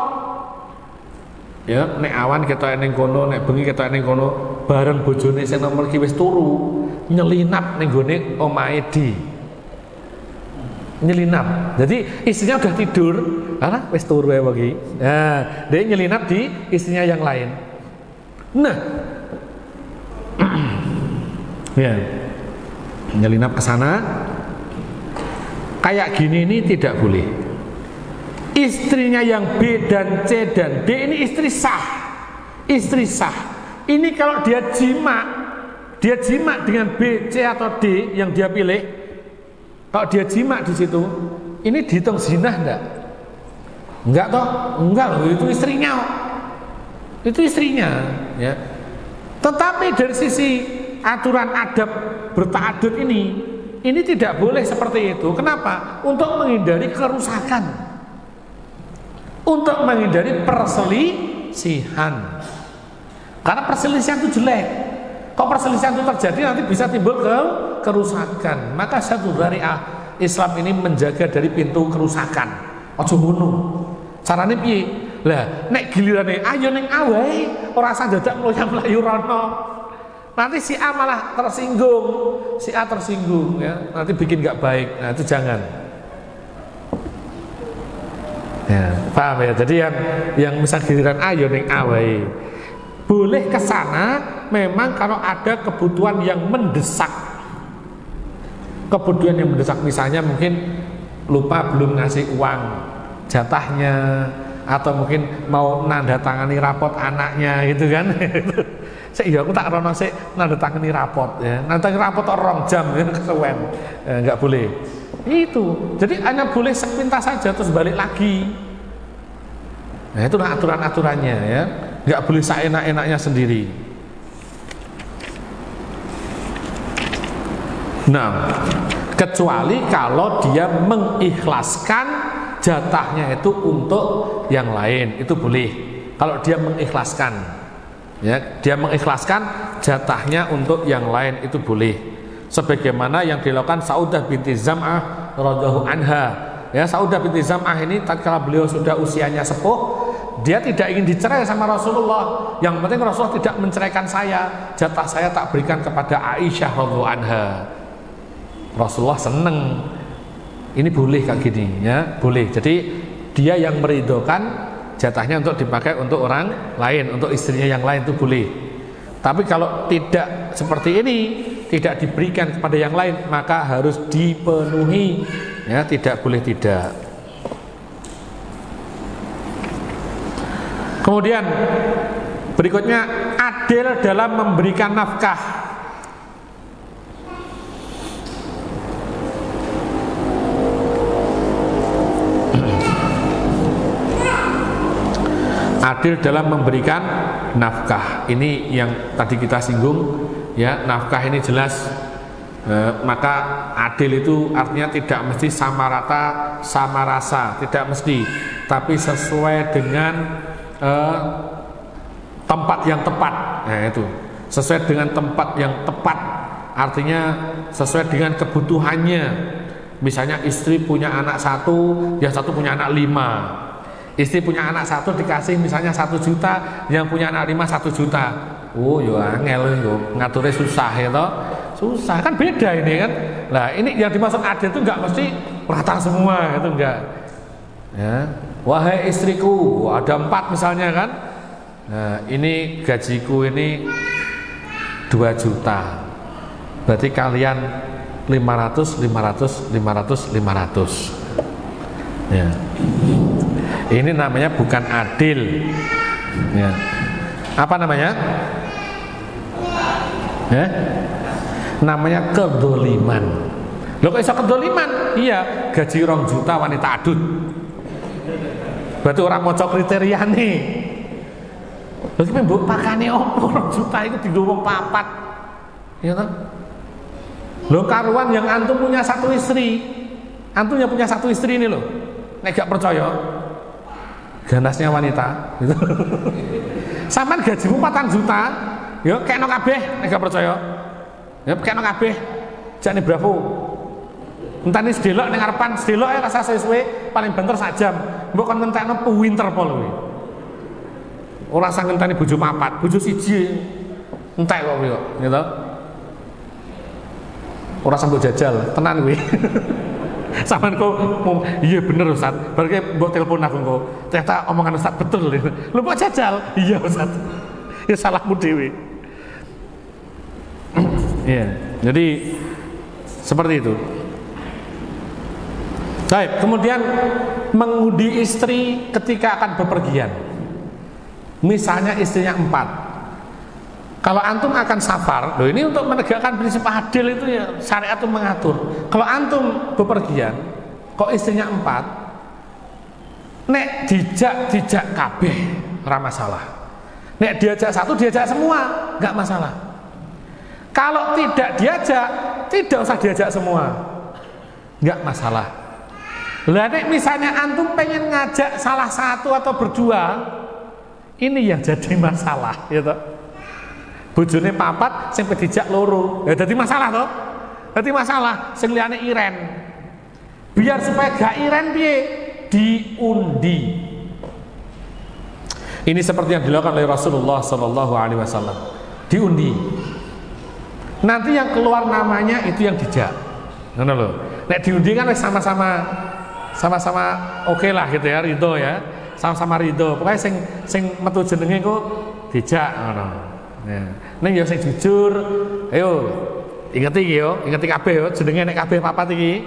Ya, nek awan ketok ning kono, nek bengi ketok ning kono, bareng bojone sing nomor ki wis turu, nyelinap ning gone omahe D. nyelinap. Jadi istrinya udah tidur, karena wis turu ya bagi. Nah, dia nyelinap di istrinya yang lain. Nah, ya, nyelinap ke sana. Kayak gini ini tidak boleh. Istrinya yang B dan C dan D ini istri sah. Istri sah. Ini kalau dia jima dengan B, C atau D yang dia pilih. Kalau dia jima di situ, ini dihitung zina enggak? Enggak toh? Enggak loh, itu istrinya. Itu istrinya, ya. Tetapi dari sisi aturan adab bertaadud ini tidak boleh seperti itu. Kenapa? Untuk menghindari kerusakan, untuk menghindari perselisihan. Karena perselisihan itu jelek. Kalau perselisihan itu terjadi nanti bisa timbul kerusakan. Maka satu syariah Islam ini menjaga dari pintu kerusakan. Ojo ngono. Carane piye? Lah, nek gilirane ayo ning awae, ora usah dadak mlayu rono. Nanti si A malah tersinggung, si A tersinggung, ya, nanti bikin nggak baik. Nah itu jangan. Ya, paham ya? Jadi yang misal giliran ayo ning awae, boleh ke sana memang kalau ada kebutuhan yang mendesak. Kebutuhan yang mendesak, misalnya mungkin lupa belum ngasih uang jatahnya, atau mungkin mau nanda tangani rapot anaknya gitu kan. Saya aku tak rono sih nanda tangani rapot ya. Nanda tangani rapot 2 jam ya kesuwen. Enggak boleh. Itu. Jadi hanya boleh sepintas saja terus balik lagi. Nah, itulah aturan-aturannya ya. Enggak boleh seenak-enaknya sendiri. Nah, kecuali kalau dia mengikhlaskan jatahnya itu untuk yang lain, itu boleh. Kalau dia mengikhlaskan, ya, dia mengikhlaskan jatahnya untuk yang lain, itu boleh. Sebagaimana yang dilakukan Saudah binti Zam'ah radhiyallahu anha. Ya, Saudah binti Zam'ah ini tatkala beliau sudah usianya sepuh, dia tidak ingin dicerai sama Rasulullah. Yang penting Rasulullah tidak menceraikan saya, jatah saya tak berikan kepada Aisyah radhiyallahu anha. Rasulullah seneng. Ini boleh kayak gini ya, boleh. Jadi dia yang meridhokan jatahnya untuk dipakai untuk orang lain, untuk istrinya yang lain, itu boleh. Tapi kalau tidak seperti ini, tidak diberikan kepada yang lain, maka harus dipenuhi ya, tidak boleh tidak. Kemudian berikutnya, adil dalam memberikan nafkah. Adil dalam memberikan nafkah. Ini yang tadi kita singgung ya, nafkah ini jelas. Maka adil itu artinya tidak mesti sama rata, sama rasa, tidak mesti, tapi sesuai dengan tempat yang tepat. Nah itu, sesuai dengan tempat yang tepat, artinya sesuai dengan kebutuhannya. Misalnya istri punya anak 1, yang satu punya anak 5. Istri punya anak 1 dikasih misalnya 1 juta, yang punya anak 5 1 juta. Oh yo angel yo, ngaturnya susah ya toh. Susah kan, beda ini kan. Nah ini yang dimaksud adil itu enggak mesti rata semua, itu enggak. Ya. Wahai istriku, ada 4 misalnya kan. Nah ini gajiku ini 2 juta. Berarti kalian 500, 500, 500, 500. Ya. Ini namanya bukan adil ya. Apa namanya? Ya? Namanya kedoliman. Loh kok bisa kedoliman? Iya, gaji 2 juta wanita adut. Berarti orang mocok kriteria nih. Lha iki mbok pakane opo 2 juta itu dienggo wong 4. Ya toh? Loh karuan yang antum punya 1 istri. Antum yang punya 1 istri ini loh. Nek gak percaya, ganasnya wanita gitu. Sampean gajimu 4 juta, yo kekno kabeh nek gak percaya. Ya kekno kabeh. Jane bravo. Entane sedelok ning ngarepan, sedelok ae rasa suwe paling banter 1 jam. Mbok kon ngentekno pinter pol kowe. Ora sang ngenteni bojo 4, bojo 1 entek kok kowe kok, gitu. Ora sambo jajal, tenan kowe. Sampean kok iya bener Ustaz. Berarti mbok telepon aku kok. Ternyata omongan Ustaz betul. Lho kok jajal? Iya Ustaz. Ya salahmu dhewe. Iya. Jadi seperti itu. Baik, kemudian mengundi istri ketika akan bepergian. Misalnya istrinya 4. Kalau antum akan safar, loh ini untuk menegakkan prinsip adil itu ya syariat itu mengatur. Kalau antum bepergian, kok istrinya 4, nek dijak kabeh ora masalah. Nek diajak satu, diajak semua, nggak masalah. Kalau tidak diajak, tidak usah diajak semua, nggak masalah. Lah nek misalnya antum pengen ngajak salah satu atau berdua, ini yang jadi masalah, gitu. Bojone 4 sing dijak loro. Ya dadi masalah toh? Dadi masalah sing liyane iren. Biar supaya gak iren piye? Diundi. Ini seperti yang dilakukan oleh Rasulullah sallallahu alaihi wasallam. Diundi. Nanti yang keluar namanya itu yang dijak. Ngono lho. Nek diundi kan sama-sama oke lah gitu ya, ridho ya. Sama-sama ridho. Pokoknya sing metu jenenge kok dijak ngono. Ya. Neng yo sing jujur, ayo ingeti iki yo, ingeti kabeh yo jenenge nek kabeh papat iki.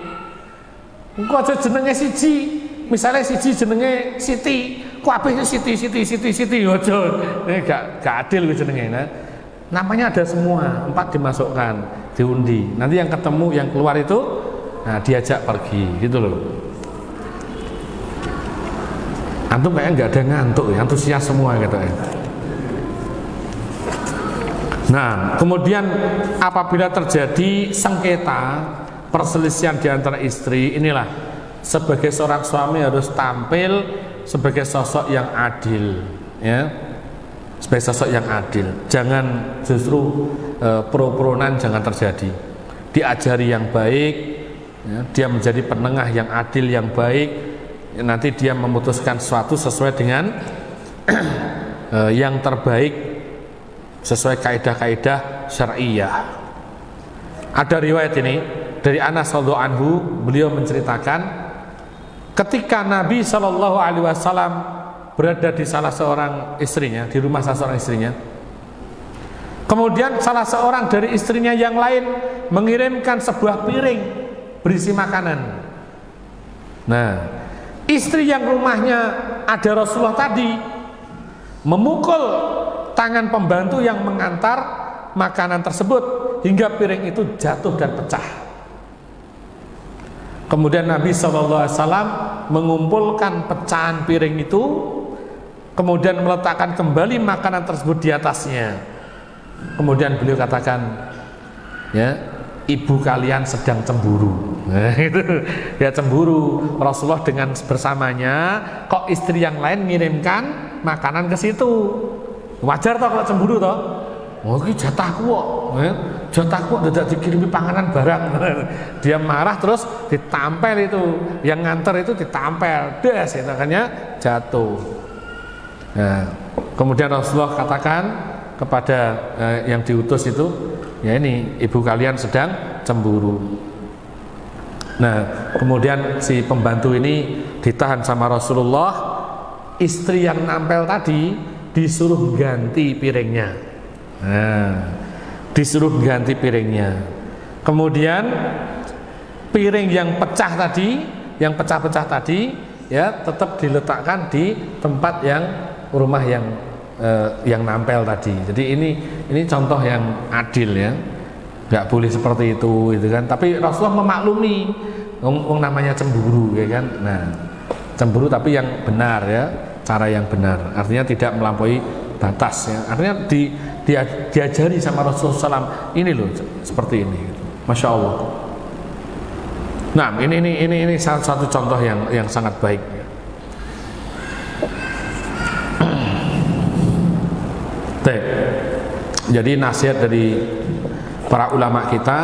Engko aja jenenge siji. Misale siji jenenge Siti, kabeh Siti yo aja. Ini gak adil kuwi jenenge. Nah, namanya ada semua, 4 dimasukkan, diundi. Nanti yang ketemu yang keluar itu nah diajak pergi gitu loh. Antum kayaknya nggak ada ngantuk ya, antusias semua gitu ya. Nah, kemudian apabila terjadi sengketa, perselisihan di antara istri, inilah sebagai seorang suami harus tampil sebagai sosok yang adil, ya, sebagai sosok yang adil. Jangan justru pro-pronan, jangan terjadi. Diajari yang baik, ya, dia menjadi penengah yang adil, yang baik. Nanti dia memutuskan sesuatu sesuai dengan yang terbaik, sesuai kaidah-kaidah syar'iyah. Ada riwayat ini dari Anas radhiyallahu anhu, beliau menceritakan ketika Nabi Shallallahu alaihi wasallam berada di salah seorang istrinya, di rumah salah seorang istrinya. Kemudian salah seorang dari istrinya yang lain mengirimkan sebuah piring berisi makanan. Nah, istri yang rumahnya ada Rasulullah tadi memukul tangan pembantu yang mengantar makanan tersebut hingga piring itu jatuh dan pecah. Kemudian Nabi SAW mengumpulkan pecahan piring itu, kemudian meletakkan kembali makanan tersebut di atasnya. Kemudian beliau katakan, ya, ibu kalian sedang cemburu. Nah, itu ya, cemburu. Rasulullah dengan bersamanya, kok istri yang lain mengirimkan makanan ke situ. Wajar toh kalau cemburu toh. Oh, ini jatahku kok. Jatahku tidak dikirimi panganan barang. Dia marah terus ditampel itu. Yang nganter itu ditampel. Des, itu akhirnya jatuh. Nah, kemudian Rasulullah katakan kepada yang diutus itu, ya ini ibu kalian sedang cemburu. Nah, kemudian si pembantu ini ditahan sama Rasulullah. Istri yang nampel tadi disuruh ganti piringnya. Nah, disuruh ganti piringnya. Kemudian piring yang pecah tadi, yang pecah-pecah tadi, ya tetap diletakkan di tempat yang rumah yang nampel tadi. Jadi ini contoh yang adil ya. Nggak boleh seperti itu, gitu kan. Tapi Rasulullah memaklumi, namanya cemburu, ya kan. Nah, cemburu tapi yang benar ya. Cara yang benar, artinya tidak melampaui batas ya. Artinya diajari sama Rasulullah SAW, ini loh seperti ini, Masya Allah. Nah, ini salah satu contoh yang sangat baik. Jadi nasihat dari para ulama kita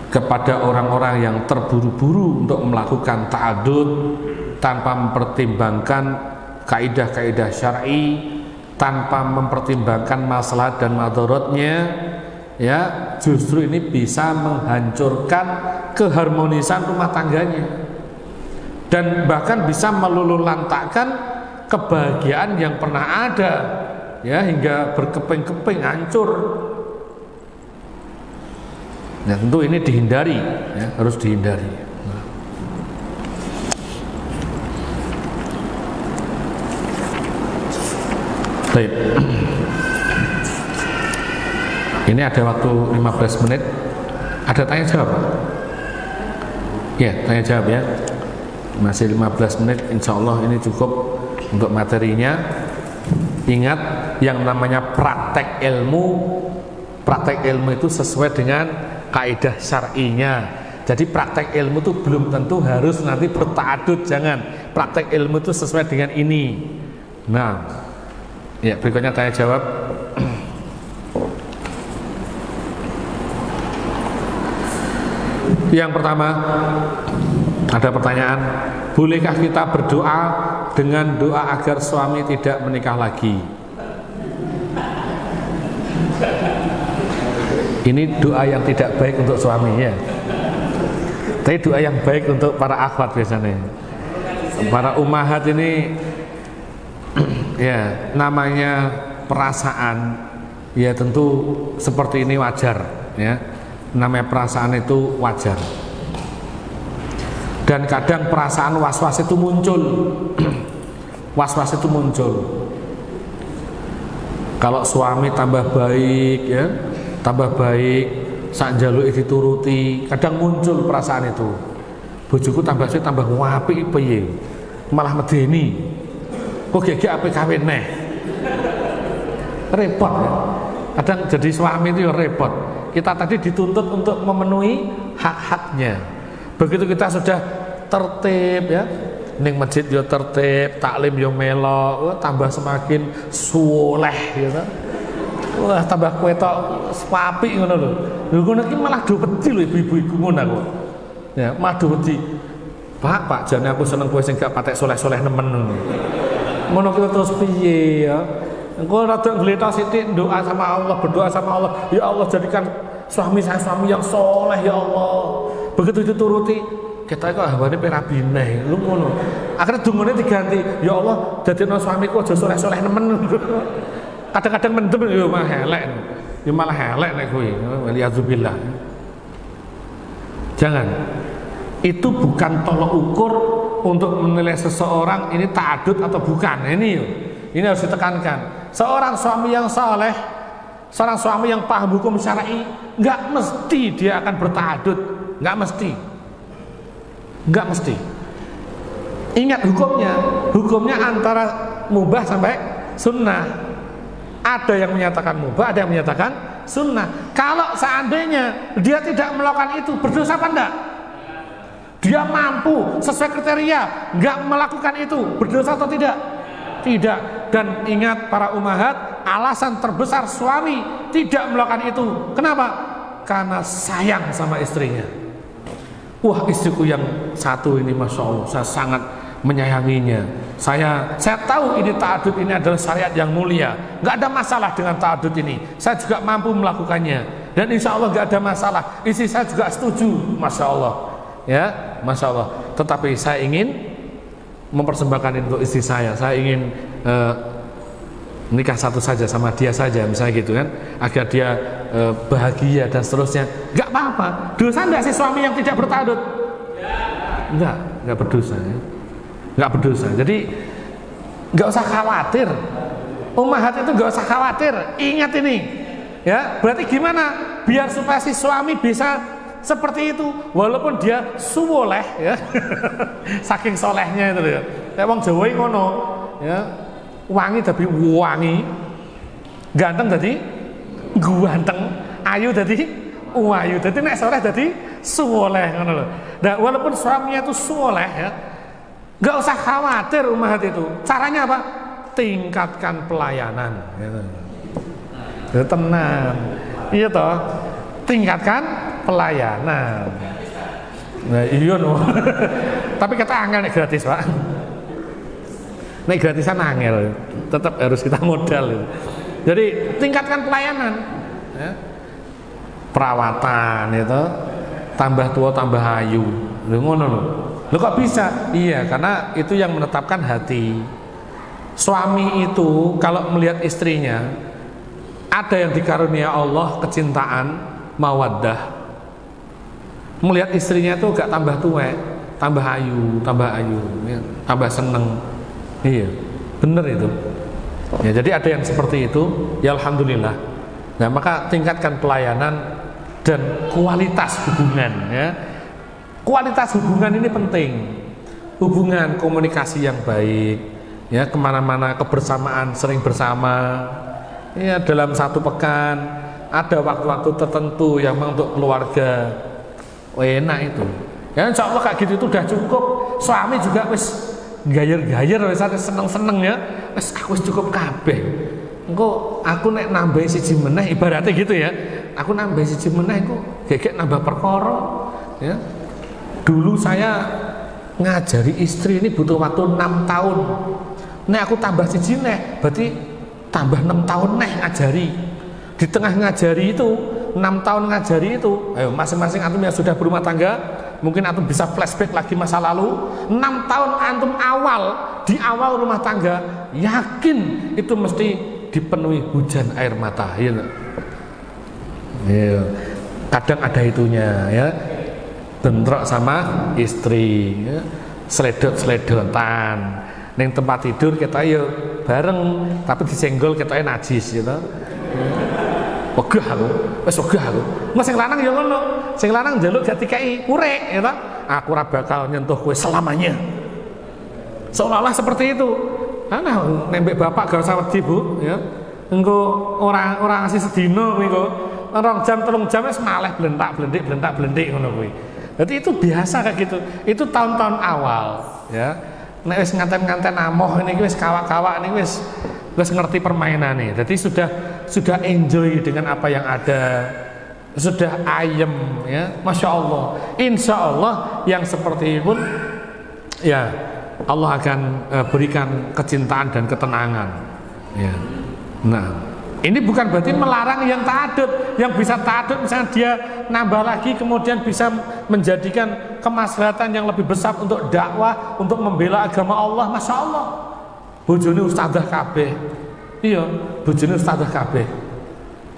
kepada orang-orang yang terburu-buru untuk melakukan ta'adud tanpa mempertimbangkan kaidah-kaidah syar'i, tanpa mempertimbangkan maslahat dan madharatnya, ya justru ini bisa menghancurkan keharmonisan rumah tangganya dan bahkan bisa meluluhlantakkan kebahagiaan yang pernah ada, ya, hingga berkeping-keping hancur. Nah, tentu ini dihindari, ya, harus dihindari. Baik. Ini ada waktu 15 menit. Ada tanya jawab? Ya, tanya jawab ya. Masih 15 menit, insya Allah ini cukup untuk materinya. Ingat, yang namanya praktek ilmu itu sesuai dengan kaidah syar'inya. Jadi praktek ilmu itu belum tentu harus nanti bertaadud, jangan. Praktek ilmu itu sesuai dengan ini. Nah, ya, berikutnya tanya jawab. Yang pertama, ada pertanyaan, bolehkah kita berdoa dengan doa agar suami tidak menikah lagi? Ini doa yang tidak baik untuk suami, ya. Tapi doa yang baik untuk para akhwat biasanya. Para ummahat ini ya, namanya perasaan, ya tentu seperti ini wajar, ya. Namanya perasaan itu wajar. Dan kadang perasaan was-was itu muncul. Was-was itu muncul. Kalau suami tambah baik, ya, tambah baik, sak njaluk dituruti, kadang muncul perasaan itu. Bojoku tambah sih tambah apik piye? Malah medeni. Kok gek apik kawin neh. Repot, ya. Kadang jadi suami itu ya repot. Kita tadi dituntut untuk memenuhi hak-haknya. Begitu kita sudah tertib, ya, ning masjid yo tertib, taklim yo melok, tambah semakin soleh, gitu. Wah, tambah kowe tok apik ngono lho. Lho ngono iki malah do wedi lho ibu-ibu iku ngono aku. Ya, malah do wedi. Pak, jane aku seneng kowe sing gak patek soleh-soleh nemen ngono. Ngono kita terus piye, ya? Engko rada ngletok sithik doa sama Allah, berdoa sama Allah, ya Allah jadikan suami saya suami yang soleh ya Allah. Begitu dituruti, kita kok hawane perabi neh, lu ngono. Akhirnya dungane diganti, ya Allah dadekno suamiku aja soleh-soleh nemen. Kadang-kadang mendem ya malah elek. Ya malah elek nek kowe. Waliyadzubillah. Jangan. Itu bukan tolok ukur untuk menilai seseorang ini ta'adud atau bukan. Ini harus ditekankan. Seorang suami yang saleh, seorang suami yang paham hukum syar'i, nggak mesti dia akan berta'adud, nggak mesti. Ingat hukumnya antara mubah sampai sunnah. Ada yang menyatakan mubah, ada yang menyatakan sunnah. Kalau seandainya dia tidak melakukan itu, berdosa apa enggak? Dia mampu sesuai kriteria, nggak melakukan itu, berdosa atau tidak? Tidak. Dan ingat para ummahat, alasan terbesar suami tidak melakukan itu, kenapa? Karena sayang sama istrinya. Wah, istriku yang satu ini masya Allah, saya sangat menyayanginya. Saya tahu ini ta'adud ini adalah syariat yang mulia, nggak ada masalah dengan ta'adud ini. Saya juga mampu melakukannya, dan insya Allah nggak ada masalah. Istri saya juga setuju, masya Allah, ya, masya Allah. Tetapi saya ingin mempersembahkan untuk istri saya ingin nikah satu saja sama dia saja, misalnya gitu kan, agar dia bahagia dan seterusnya. Nggak apa-apa. Dosa nggak sih suami yang tidak berta'adud? Nggak berdosa, ya. Nggak berdosa. Jadi nggak usah khawatir. Ummahat itu nggak usah khawatir. Ingat ini, ya. Berarti gimana? Biar supaya si suami bisa seperti itu, walaupun dia suwoleh, ya. Saking solehnya itu, ya. Kayak wong Jawa ngono, ya. Wangi tapi wangi, ganteng tadi ganteng, ayu tadi ayu. Jadi nek soleh tadi suwoleh ngono lho. Nah, walaupun suaminya itu suwoleh, ya, nggak usah khawatir ummahat itu. Caranya apa? Tingkatkan pelayanan, ya, tenang, iya toh, tingkatkan pelayanan. Nah, iya no. Tapi kata angel nek gratis, Pak. Nek gratisan angel, tetap harus kita modal. Jadi tingkatkan pelayanan, ya. perawatan itu, tambah tua tambah ayu. Lho ngono lho. Lho kok bisa? Iya, karena itu yang menetapkan hati. Suami itu kalau melihat istrinya, ada yang dikarunia Allah kecintaan, mawaddah. Melihat istrinya itu gak tambah tua, tambah ayu, ya, tambah seneng. Iya, bener itu. Ya, jadi ada yang seperti itu, ya alhamdulillah. Nah, maka tingkatkan pelayanan dan kualitas hubungan, ya. Kualitas hubungan ini penting. Hubungan komunikasi yang baik, ya, kemana-mana kebersamaan, sering bersama. Ya, dalam satu pekan ada waktu-waktu tertentu yang memang untuk keluarga. Enak itu. Ya, insya Allah kayak gitu itu udah cukup. Suami juga wis gayer-gayer, wis seneng-seneng ya. Wis aku wis cukup kabeh. Engko aku nek nambahi siji meneh ibaratnya gitu ya. Aku nambahi siji meneh engko gegek nambah perkara, ya. Dulu saya ngajari istri ini butuh waktu 6 tahun. Nek aku tambah siji neh, berarti tambah 6 tahun neh ngajari. Di tengah ngajari itu 6 tahun ngajari itu, ayo masing-masing antum yang sudah berumah tangga, mungkin antum bisa flashback lagi masa lalu. 6 tahun antum di awal rumah tangga, yakin itu mesti dipenuhi hujan air mata, ya. Ya. Kadang ada itunya, ya. Bentrok sama istri, ya. Seledot-seledotan. Neng tempat tidur kita yuk bareng, tapi disenggol kita najis, gitu. Wegah aku, wes wegah aku. Mas sing lanang ya ngono, sing lanang njaluk gak dikai urek, ya. Aku ora bakal nyentuh kowe selamanya. Seolah-olah seperti itu. Nah, nembek bapak gak usah wedi, Bu, ya. Engko orang ngasih sedina kuwi kok. 2 jam 3 jam wis maleh blentak-blentik ngono kuwi. Jadi itu biasa kayak gitu. Itu tahun-tahun awal, ya. Nek wis nganten-nganten amoh ini wis kawak-kawak ini wis ngerti permainan nih. Jadi sudah enjoy dengan apa yang ada. Sudah ayem, ya. Masya Allah. Insya Allah yang seperti itu pun ya Allah akan berikan kecintaan dan ketenangan, ya. Nah, ini bukan berarti melarang yang ta'adud. Yang bisa ta'adud misalnya dia nambah lagi kemudian bisa menjadikan kemaslahatan yang lebih besar untuk dakwah, untuk membela agama Allah. Masya Allah, bojone ustadzah kabeh, iya, bojone ustadzah kabeh,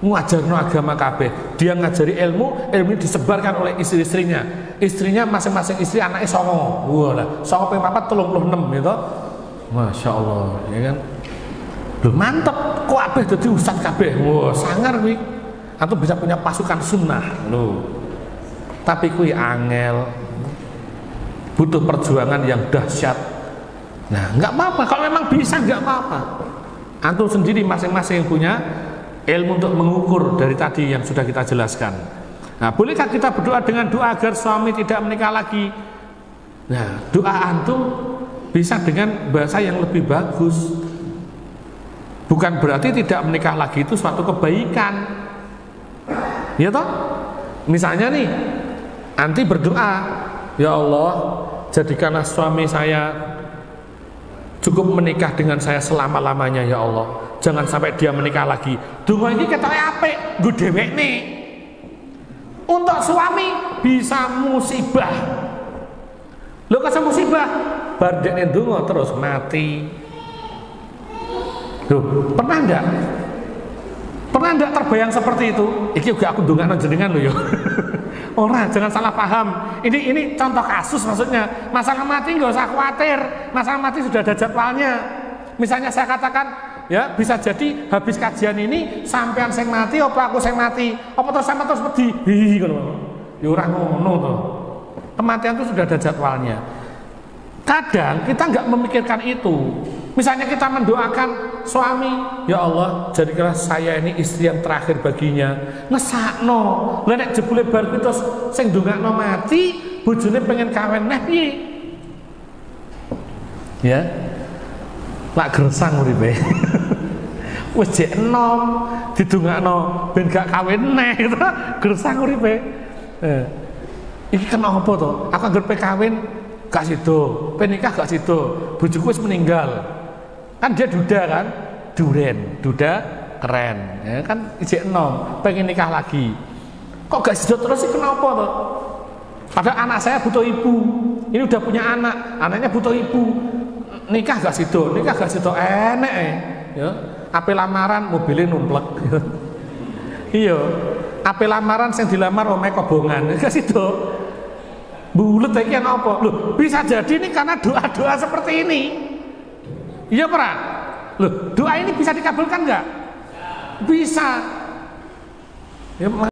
ngajarno agama kabeh. Dia ngajari ilmu disebarkan oleh istrinya masing-masing istri anaknya 9. Walah, 9 ping 4 36 gitu. Masya Allah, ya kan. Loh, mantep, kok kabeh dadi ustadz kabeh. Wah, sangar kuwi. Antum bisa punya pasukan sunnah loh. Tapi kuwi angel, butuh perjuangan yang dahsyat. Nah, nggak apa-apa kalau memang bisa, nggak apa-apa. Antum sendiri masing-masing punya ilmu untuk mengukur dari tadi yang sudah kita jelaskan. Nah, bolehkah kita berdoa dengan doa agar suami tidak menikah lagi? Nah, doa antum bisa dengan bahasa yang lebih bagus. Bukan berarti tidak menikah lagi itu suatu kebaikan, ya toh? Misalnya nih, anti berdoa, ya Allah, jadikanlah suami saya cukup menikah dengan saya selama-lamanya, ya Allah. Jangan sampai dia menikah lagi. Donga ini ketoknya apik, nggo dhewekne. Untuk suami bisa musibah. Lho kok musibah? Bar dekne donga terus mati. Loh, pernah enggak terbayang seperti itu? Iki juga aku ndongakno jenengan lho ya. Ora, jangan salah paham. Ini contoh kasus maksudnya. Masalah mati enggak usah khawatir. Masalah mati sudah ada jadwalnya. Misalnya saya katakan, ya bisa jadi habis kajian ini sampean sing mati apa aku sing mati? Apa terus sama terus wedi? Hi ngono. Ya ora ngono to. Kematian itu sudah ada jadwalnya. Kadang kita enggak memikirkan itu. Misalnya kita mendoakan suami, ya Allah, jadikanlah saya ini istri yang terakhir baginya. Ngesakno, lha nek jebule bar kuwi terus sing ndongakno mati, bojone pengen kawin neh piye? Ya. Lak gersang uripe. Wis jek enom didongakno ben gak kawin neh gitu. Gersang uripe. Iki kenapa to? Aku anggere kawin gak sido, penikah gak sido, bojoku wis meninggal. Kan dia duda kan, duda keren, ya kan ijek enom, pengen nikah lagi. Kok gak sido terus sih, kenapa toh? Padahal anak saya butuh ibu. Ini udah punya anak, anaknya butuh ibu. Nikah gak sido enek ya. Ape lamaran mobilnya numplek. Iya. Ape lamaran sing dilamar omahe kobongan. Gak sido. Bulet iki apa? Loh, bisa jadi ini karena doa-doa seperti ini. Iya, Pra? Loh, doa ini bisa dikabulkan enggak? Bisa. Ya,